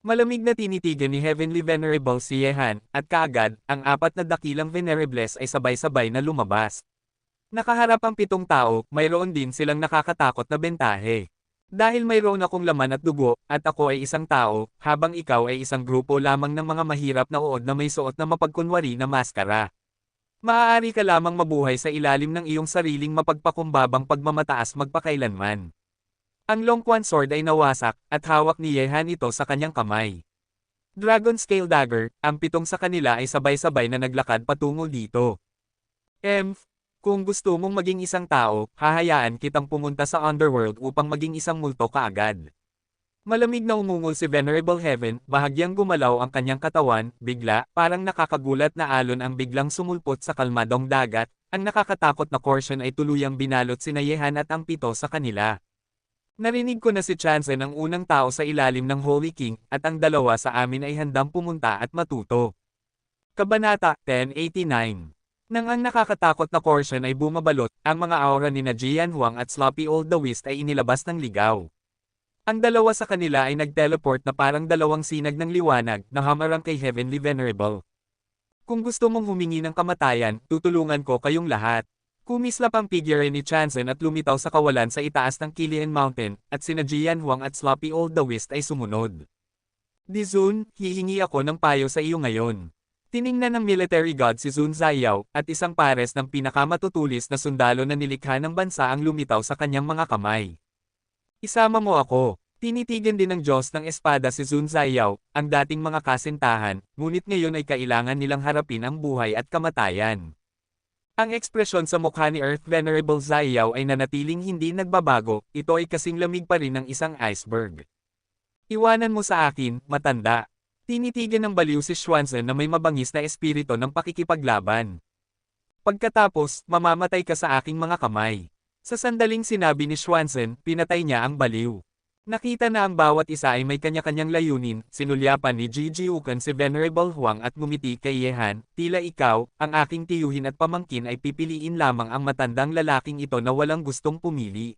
Speaker 1: Malamig na tinitigan ni Heavenly Venerable si Yehan, at kaagad, ang 4 na dakilang venerables ay sabay-sabay na lumabas. Nakaharap ang 7 tao, mayroon din silang nakakatakot na bentahe. Dahil mayroon akong laman at dugo, at ako ay isang tao, habang ikaw ay isang grupo lamang ng mga mahirap na uod na may suot na mapagkunwari na maskara. Maaari ka lamang mabuhay sa ilalim ng iyong sariling mapagpakumbabang pagmamataas magpakailanman. Ang Longquan Sword ay nawasak, at hawak ni Yehan ito sa kanyang kamay. Dragon Scale Dagger, ang 7 sa kanila ay sabay-sabay na naglakad patungo dito. Kung gusto mong maging isang tao, hahayaan kitang pumunta sa underworld upang maging isang multo kaagad. Malamig na umungol si Venerable Heaven, bahagyang gumalaw ang kanyang katawan, bigla, parang nakakagulat na alon ang biglang sumulpot sa kalmadong dagat, ang nakakatakot na portion ay tuluyang binalot sina Yehan at ang 7 sa kanila. Narinig ko na si Chanzen ang unang tao sa ilalim ng Holy King, at ang 2 sa amin ay handang pumunta at matuto. Kabanata 1089. Nang ang nakakatakot na portion ay bumabalot, ang mga aura ni Jian Huang at Sloppy Oldawist ay inilabas ng ligaw. Ang 2 sa kanila ay nag-teleport na parang 2 sinag ng liwanag na hamarang kay Heavenly Venerable. Kung gusto mong humingi ng kamatayan, tutulungan ko kayong lahat. Kumislap ang figure ni Chanzen at lumitaw sa kawalan sa itaas ng Kilian Mountain, at sina Jian Huang at Sloppy Oldawist ay sumunod. Dizun, hihingi ako ng payo sa iyo ngayon. Tiningnan ng military god si Zun Ziyao, at isang pares ng pinakamatutulis na sundalo na nilikha ng bansa ang lumitaw sa kanyang mga kamay. Isama mo ako. Tinitigan din ng Diyos ng espada si Zun Ziyao, ang dating mga kasintahan, ngunit ngayon ay kailangan nilang harapin ang buhay at kamatayan. Ang ekspresyon sa mukha ni Earth Venerable Ziyao ay nanatiling hindi nagbabago, ito ay kasing lamig pa rin ng isang iceberg. Iwanan mo sa akin, matanda. Tinitigan ng baliw si Schwanzen na may mabangis na espiritu ng pakikipaglaban. Pagkatapos, mamamatay ka sa aking mga kamay. Sa sandaling sinabi ni Schwanzen, pinatay niya ang baliw. Nakita na ang bawat isa ay may kanya-kanyang layunin, sinulyapan ni Jijiukan si Venerable Huang at ngumiti kay Yehan, tila ikaw, ang aking tiyuhin at pamangkin ay pipiliin lamang ang matandang lalaking ito na walang gustong pumili.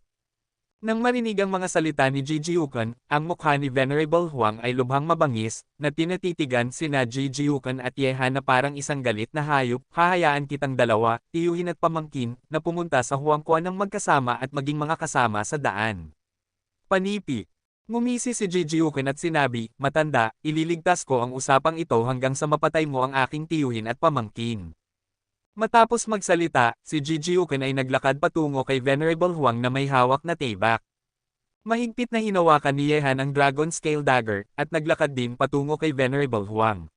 Speaker 1: Nang marinig ang mga salita ni Jijiukan, ang mukha ni Venerable Huang ay lubhang mabangis, na tinatitigan sina Jijiukan at Yehan na parang isang galit na hayop, hahayaan kitang 2, tiyuhin at pamangkin, na pumunta sa Huangquan ng magkasama at maging mga kasama sa daan. Panipi. Ngumisi si Jijiukan at sinabi, matanda, ililigtas ko ang usapang ito hanggang sa mapatay mo ang aking tiyuhin at pamangkin. Matapos magsalita, si Jijiukan ay naglakad patungo kay Venerable Huang na may hawak na tebak. Mahigpit na hinawakan ni Yehan ang Dragon Scale Dagger, at naglakad din patungo kay Venerable Huang.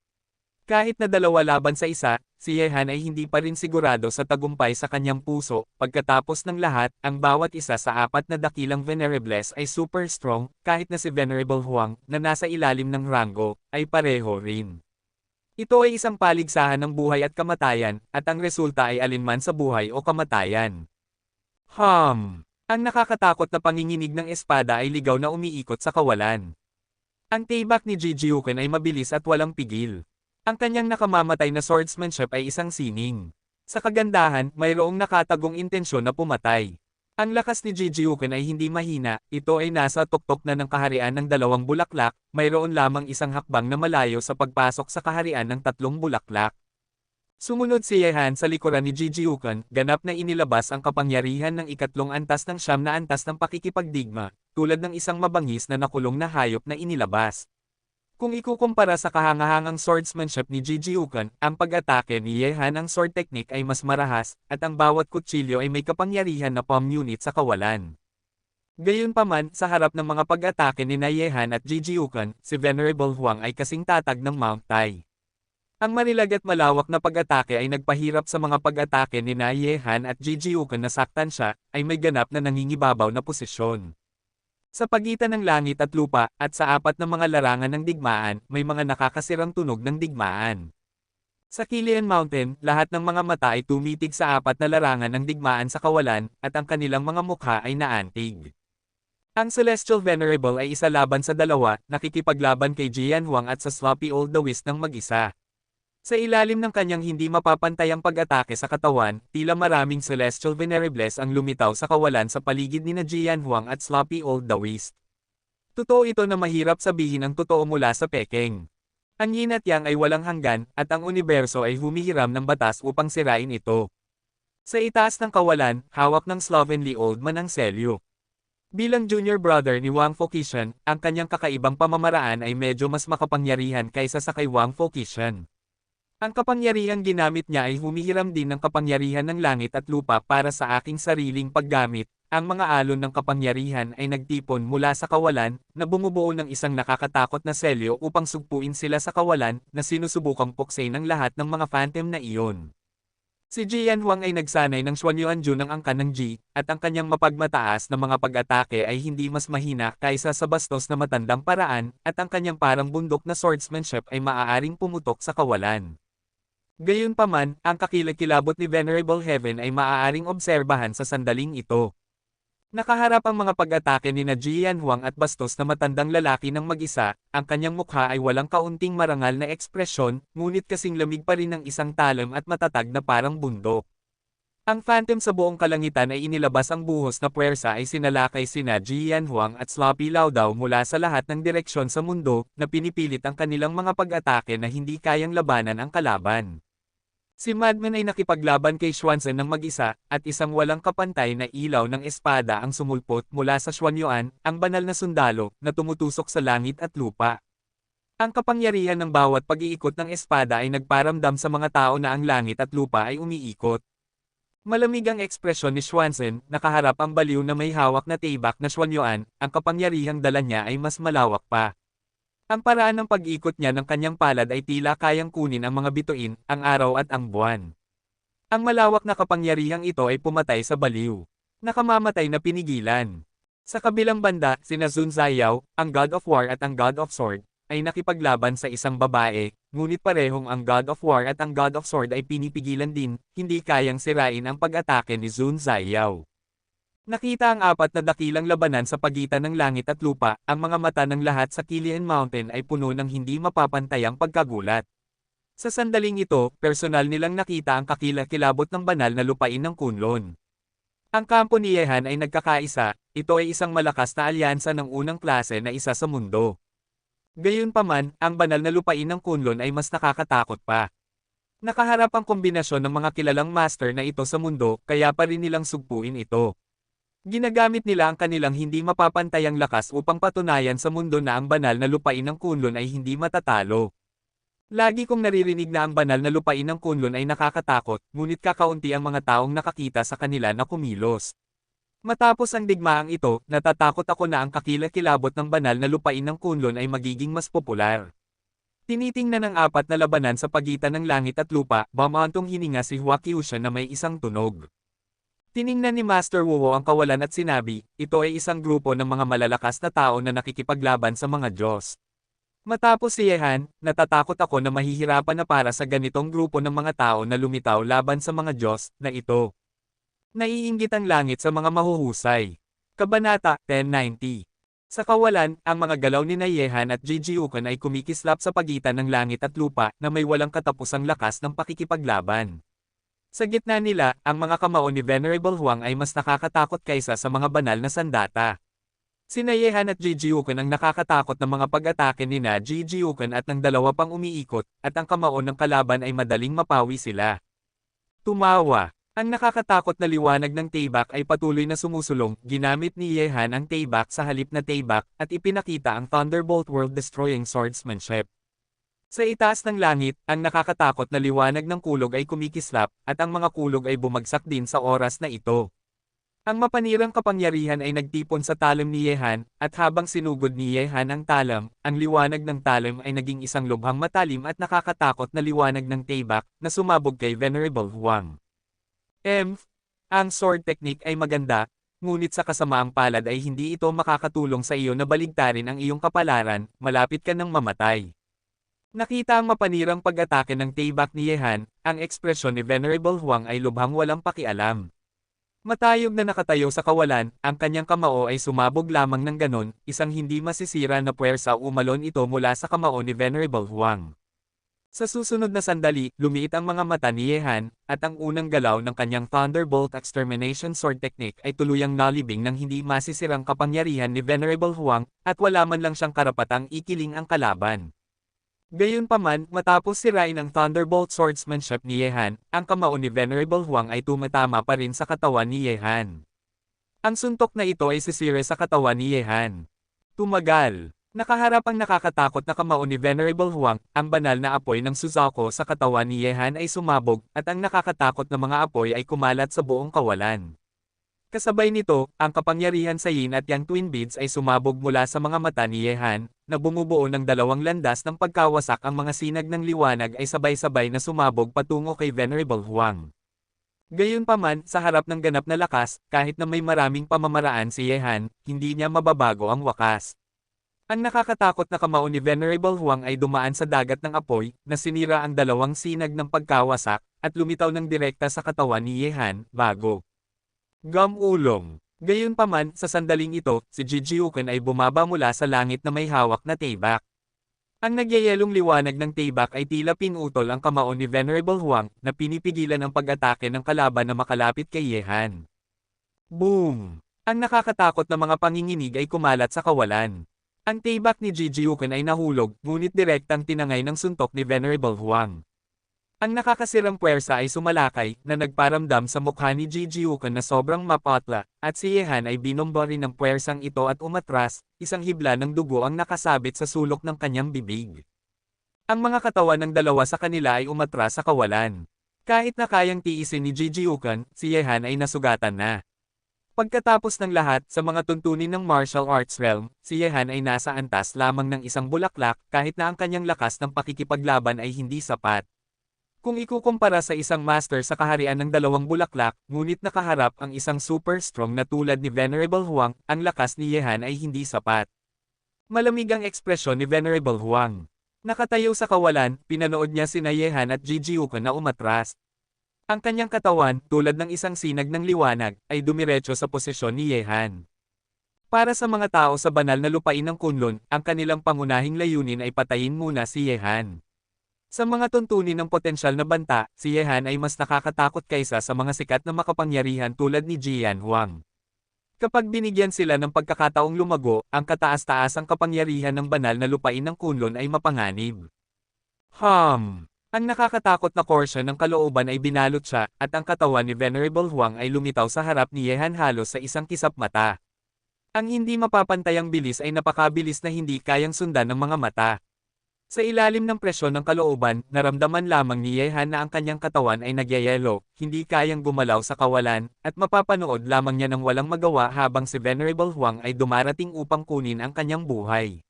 Speaker 1: Kahit na 2 laban sa 1, si Yehan ay hindi pa rin sigurado sa tagumpay sa kanyang puso. Pagkatapos ng lahat, ang bawat isa sa 4 na dakilang Venerables ay super strong, kahit na si Venerable Huang, na nasa ilalim ng rango, ay pareho rin. Ito ay isang paligsahan ng buhay at kamatayan, at ang resulta ay alinman sa buhay o kamatayan. Ang nakakatakot na panginginig ng espada ay ligaw na umiikot sa kawalan. Ang taibak ni Ji Jiuken ay mabilis at walang pigil. Ang kanyang nakamamatay na swordsmanship ay isang sining. Sa kagandahan, mayroong nakatagong intensyon na pumatay. Ang lakas ni Ji Jiuken ay hindi mahina, ito ay nasa tuktok na ng kaharian ng 2 bulaklak, mayroon lamang isang hakbang na malayo sa pagpasok sa kaharian ng 3 bulaklak. Sumunod si Yehan sa likuran ni Ji Jiuken, ganap na inilabas ang kapangyarihan ng 3 antas ng 9 na antas ng pakikipagdigma, tulad ng isang mabangis na nakulong na hayop na inilabas. Kung ikukumpara sa kahangahangang swordsmanship ni Ji Jiuken, ang pag-atake ni Yehan ang sword technique ay mas marahas, at ang bawat kutsilyo ay may kapangyarihan na palm unit sa kawalan. Gayunpaman, sa harap ng mga pag-atake ni Yehan at Ji Jiuken, si Venerable Huang ay kasing tatag ng Mount Tai. Ang manilag at malawak na pag-atake ay nagpahirap sa mga pag-atake ni Yehan at Ji Jiuken na saktan siya, ay may ganap na nangingibabaw na posisyon. Sa pagitan ng langit at lupa, at sa 4 na mga larangan ng digmaan, may mga nakakasirang tunog ng digmaan. Sa Qilian Mountain, lahat ng mga mata ay tumitig sa 4 na larangan ng digmaan sa kawalan, at ang kanilang mga mukha ay naantig. Ang Celestial Venerable ay isa laban sa 2, nakikipaglaban kay Jian Huang at sa Sloppy Old Daoist ng mag-isa. Sa ilalim ng kanyang hindi mapapantayang pag-atake sa katawan, tila maraming Celestial Venerables ang lumitaw sa kawalan sa paligid ni Jian Huang at Sloppy Old Daoist. Totoo ito na mahirap sabihin ang totoo mula sa Peking. Ang yin at yang ay walang hanggan, at ang universo ay humihiram ng batas upang sirain ito. Sa itaas ng kawalan, hawak ng Slovenly Old Man ang selyo. Bilang junior brother ni Wang Fokishan, ang kanyang kakaibang pamamaraan ay medyo mas makapangyarihan kaysa sa kay Wang Fokishan. Ang kapangyarihang ginamit niya ay humihiram din ng kapangyarihan ng langit at lupa para sa aking sariling paggamit. Ang mga alon ng kapangyarihan ay nagtipon mula sa kawalan, na bumubuo ng isang nakakatakot na selyo upang sugpuin sila sa kawalan, na sinusubukang puksain ng lahat ng mga phantom na iyon. Si Jian Huang ay nagsanay ng Xuanyuanju ng angkan ng Ji, at ang kanyang mapagmataas na mga pag-atake ay hindi mas mahina kaysa sa bastos na matandang paraan, at ang kanyang parang bundok na swordsmanship ay maaaring pumutok sa kawalan. Gayunpaman, ang kakilakilabot ni Venerable Heaven ay maaaring obserbahan sa sandaling ito. Nakaharap ang mga pag-atake ni Jian Huang at bastos na matandang lalaki ng mag-isa, ang kanyang mukha ay walang kaunting marangal na ekspresyon, ngunit kasing lamig pa rin ng isang talam at matatag na parang bundok. Ang phantom sa buong kalangitan ay inilabas ang buhos na puwersa ay sinalakay sina Jian Huang at Sloppy Laodao mula sa lahat ng direksyon sa mundo, na pinipilit ang kanilang mga pag-atake na hindi kayang labanan ang kalaban. Si Madman ay nakipaglaban kay Xuanzhen ng mag-isa, at isang walang kapantay na ilaw ng espada ang sumulpot mula sa Xuanyuan, ang banal na sundalo, na tumutusok sa langit at lupa. Ang kapangyarihan ng bawat pag-iikot ng espada ay nagparamdam sa mga tao na ang langit at lupa ay umiikot. Malamig ang ekspresyon ni Xuanzhen, nakaharap ang baliw na may hawak na taibak na Xuanyuan, ang kapangyarihang dala niya ay mas malawak pa. Ang paraan ng pag-ikot niya ng kanyang palad ay tila kayang kunin ang mga bituin, ang araw at ang buwan. Ang malawak na kapangyarihang ito ay pumatay sa baliw. Nakamamatay na pinigilan. Sa kabilang banda, sina Sun Ziyao, ang God of War at ang God of Sword, ay nakipaglaban sa isang babae, ngunit parehong ang God of War at ang God of Sword ay pinipigilan din, hindi kayang sirain ang pag-atake ni Sun Ziyao. Nakita ang 4 na dakilang labanan sa pagitan ng langit at lupa, ang mga mata ng lahat sa Qilian Mountain ay puno ng hindi mapapantayang pagkagulat. Sa sandaling ito, personal nilang nakita ang kakilakilabot ng banal na lupain ng Kunlun. Ang kampo ni Yehan ay nagkakaisa, ito ay isang malakas na alyansa ng unang klase na isa sa mundo. Gayunpaman, ang banal na lupain ng Kunlun ay mas nakakatakot pa. Nakaharap ang kombinasyon ng mga kilalang master na ito sa mundo, kaya pa rin nilang sugpuin ito. Ginagamit nila ang kanilang hindi mapapantayang lakas upang patunayan sa mundo na ang banal na lupain ng Kunlun ay hindi matatalo. Lagi kong naririnig na ang banal na lupain ng Kunlun ay nakakatakot, ngunit kakaunti ang mga taong nakakita sa kanila na kumilos. Matapos ang digmaang ito, natatakot ako na ang kakilakilabot ng banal na lupain ng Kunlun ay magiging mas popular. Tinitingnan ng apat na labanan sa pagitan ng langit at lupa, bumantong hininga si Huaqiusha na may isang tunog. Tiningnan ni Master Wuwo ang kawalan at sinabi, ito ay isang grupo ng mga malalakas na tao na nakikipaglaban sa mga Diyos. Matapos si Yehan, natatakot ako na mahihirapan na para sa ganitong grupo ng mga tao na lumitaw laban sa mga Diyos, na ito. Naiinggit ang langit sa mga mahuhusay. Kabanata 1090. Sa kawalan, ang mga galaw ni Yehan at Jijiukan ay kumikislap sa pagitan ng langit at lupa na may walang katapusang lakas ng pakikipaglaban. Sa gitna nila, ang mga kamao ni Venerable Huang ay mas nakakatakot kaysa sa mga banal na sandata. Sina Yehan at Jijiukan ang nakakatakot na mga pag-atake ni Jijiukan at ng dalawa pang umiikot, at ang kamao ng kalaban ay madaling mapawi sila. Tumawa. Ang nakakatakot na liwanag ng Taebak ay patuloy na sumusulong, ginamit ni Yehan ang Taebak sa halip na Taebak, at ipinakita ang Thunderbolt World-Destroying Swordsmanship. Sa itaas ng langit, ang nakakatakot na liwanag ng kulog ay kumikislap, at ang mga kulog ay bumagsak din sa oras na ito. Ang mapanirang kapangyarihan ay nagtipon sa talim ni Yehan, at habang sinugod ni Yehan ang talam, ang liwanag ng talim ay naging isang lubhang matalim at nakakatakot na liwanag ng Taebak, na sumabog kay Venerable Huang. Ang sword technique ay maganda, ngunit sa kasamaang palad ay hindi ito makakatulong sa iyo na baligtarin ang iyong kapalaran, malapit ka nang mamatay. Nakita ang mapanirang pag-atake ng Taebak ni Yehan, ang ekspresyon ni Venerable Huang ay lubhang walang pakialam. Matayog na nakatayo sa kawalan, ang kanyang kamao ay sumabog lamang ng ganon, isang hindi masisira na puwersa umalon ito mula sa kamao ni Venerable Huang. Sa susunod na sandali, lumiit ang mga mata ni Yehan, at ang unang galaw ng kanyang Thunderbolt Extermination Sword Technique ay tuluyang nalibing ng hindi masisirang kapangyarihan ni Venerable Huang, at wala man lang siyang karapatang ikiling ang kalaban. Gayunpaman, matapos sirain ang Thunderbolt Swordsmanship ni Yehan, ang kamao ni Venerable Huang ay tumatama pa rin sa katawan ni Yehan. Ang suntok na ito ay sisire sa katawan ni Yehan. Tumagal. Nakaharap ang nakakatakot na kamao ni Venerable Huang, ang banal na apoy ng Suzaku sa katawan ni Yehan ay sumabog, at ang nakakatakot na mga apoy ay kumalat sa buong kawalan. Kasabay nito, ang kapangyarihan sa Yin at Yang Twin Beads ay sumabog mula sa mga mata ni Yehan, na bumubuo ng dalawang landas ng pagkawasak. Ang mga sinag ng liwanag ay sabay-sabay na sumabog patungo kay Venerable Huang. Gayunpaman, sa harap ng ganap na lakas, kahit na may maraming pamamaraan si Yehan, hindi niya mababago ang wakas. Ang nakakatakot na kamao ni Venerable Huang ay dumaan sa dagat ng apoy, na sinira ang dalawang sinag ng pagkawasak, at lumitaw ng direkta sa katawan ni Yehan, bago gumulong. Gayunpaman, sa sandaling ito, si Jijiukan ay bumaba mula sa langit na may hawak na Taebak. Ang nagyayelong liwanag ng Taebak ay tila pinutol ang kamao ni Venerable Huang, na pinipigilan ang pag-atake ng kalaban na makalapit kay Yehan. Boom! Ang nakakatakot na mga panginginig ay kumalat sa kawalan. Ang Taebak ni Jijiukan ay nahulog, ngunit direktang tinangay ng suntok ni Venerable Huang. Ang nakakasirang puwersa ay sumalakay, na nagparamdam sa mukha ni Jijiukan na sobrang mapatla, at si Yehan ay binombori ng puwersang ito at umatras, isang hibla ng dugo ang nakasabit sa sulok ng kanyang bibig. Ang mga katawan ng dalawa sa kanila ay umatras sa kawalan. Kahit na kayang tiisin ni Jijiukan, si Yehan ay nasugatan na. Pagkatapos ng lahat, sa mga tuntunin ng martial arts realm, si Yehan ay nasa antas lamang ng isang bulaklak, kahit na ang kanyang lakas ng pakikipaglaban ay hindi sapat. Kung ikukumpara sa isang master sa kaharian ng dalawang bulaklak, ngunit nakaharap ang isang super strong na tulad ni Venerable Huang, ang lakas ni Yehan ay hindi sapat. Malamig ang ekspresyon ni Venerable Huang. Nakatayo sa kawalan, pinanood niya sina Yehan at Jijiukan na umatras. Ang kanyang katawan, tulad ng isang sinag ng liwanag, ay dumiretso sa posisyon ni Yehan. Para sa mga tao sa banal na lupain ng Kunlun, ang kanilang pangunahing layunin ay patayin muna si Yehan. Sa mga tuntunin ng potensyal na banta, si Yehan ay mas nakakatakot kaysa sa mga sikat na makapangyarihan tulad ni Jian Huang. Kapag binigyan sila ng pagkakataong lumago, ang kataas-taasang kapangyarihan ng banal na lupain ng Kunlun ay mapanganib. Ang nakakatakot na korsyon ng kalooban ay binalot siya, at ang katawan ni Venerable Huang ay lumitaw sa harap ni Yehan halos sa isang kisap mata. Ang hindi mapapantayang bilis ay napakabilis na hindi kayang sundan ng mga mata. Sa ilalim ng presyon ng kalooban, naramdaman lamang ni Yehan na ang kanyang katawan ay nagyayelo, hindi kayang gumalaw sa kawalan, at mapapanood lamang niya ng walang magawa habang si Venerable Huang ay dumarating upang kunin ang kanyang buhay.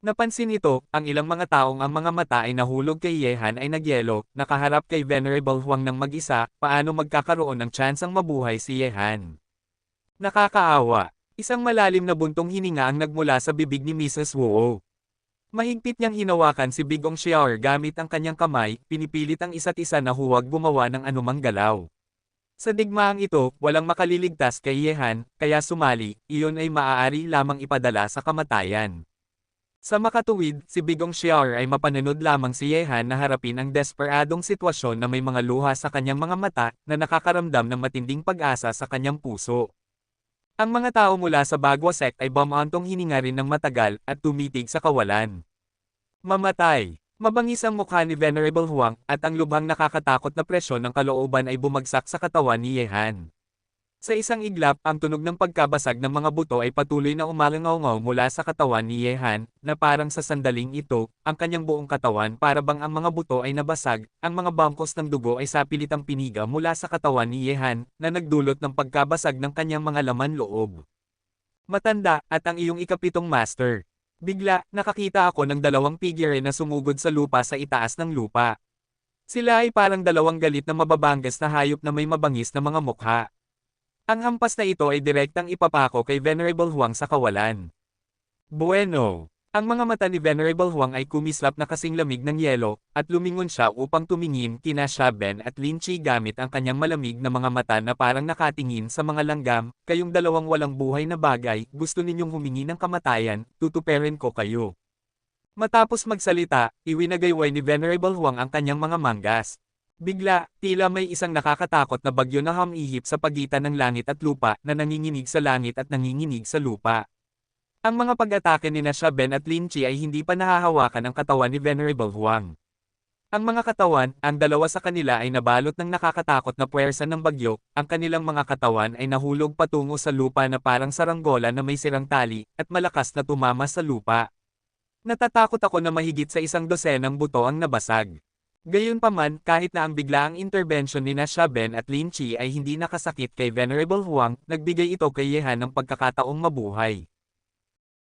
Speaker 1: Napansin ito, ang ilang mga taong ang mga mata ay nahulog kay Yehan ay nagyelo, nakaharap kay Venerable Huang ng mag-isa, paano magkakaroon ng tsansang mabuhay si Yehan. Nakakaawa. Isang malalim na buntong hininga ang nagmula sa bibig ni Mrs. Wu. Mahigpit niyang hinawakan si Bigong Xiaoer gamit ang kanyang kamay, pinipilit ang isa't isa na huwag gumawa ng anumang galaw. Sa digmaang ito, walang makaliligtas kay Yehan, kaya sumali, iyon ay maaari lamang ipadala sa kamatayan. Sa makatuwid, si Bigong Xiaoer ay mapanunod lamang si Yehan na harapin ang desperadong sitwasyon na may mga luha sa kanyang mga mata na nakakaramdam ng matinding pag-asa sa kanyang puso. Ang mga tao mula sa Bagwa Sect ay bumantong hininga rin ng matagal at tumitig sa kawalan. Mamatay. Mabangis ang mukha ni Venerable Huang at ang lubhang nakakatakot na presyon ng kalooban ay bumagsak sa katawan ni Yehan. Sa isang iglap, ang tunog ng pagkabasag ng mga buto ay patuloy na umalangaw mula sa katawan ni Yehan, na parang sa sandaling ito, ang kanyang buong katawan para bang ang mga buto ay nabasag, ang mga bangkos ng dugo ay sapilitang piniga mula sa katawan ni Yehan, na nagdulot ng pagkabasag ng kanyang mga laman loob. Matanda, at ang iyong ikapitong master. Bigla, nakakita ako ng dalawang figure na sumugod sa lupa sa itaas ng lupa. Sila ay parang dalawang galit na mababangas na hayop na may mabangis na mga mukha. Ang hampas na ito ay direktang ipapako kay Venerable Huang sa kawalan. Bueno! Ang mga mata ni Venerable Huang ay kumislap na kasing lamig ng yelo, at lumingon siya upang tumingin kina Shaben at Lin Chi gamit ang kanyang malamig na mga mata na parang nakatingin sa mga langgam, kayong dalawang walang buhay na bagay, gusto ninyong humingi ng kamatayan, tutuperin ko kayo. Matapos magsalita, iwinagayway ni Venerable Huang ang kanyang mga manggas. Bigla, tila may isang nakakatakot na bagyo na humihip sa pagitan ng langit at lupa na nanginginig sa langit at nanginginig sa lupa. Ang mga pag-atake ni Shaben at Lin Chi ay hindi pa nahahawakan ang katawan ni Venerable Huang. Ang mga katawan, ang dalawa sa kanila ay nabalot ng nakakatakot na puwersa ng bagyo, ang kanilang mga katawan ay nahulog patungo sa lupa na parang saranggola na may sirang tali, at malakas na tumama sa lupa. Natatakot ako na mahigit sa 100 buto ang nabasag. Gayunpaman, kahit na ang biglaang intervention ni Shaben at Lin Chi ay hindi nakasakit kay Venerable Huang, nagbigay ito kay Yehan ng pagkakataong mabuhay.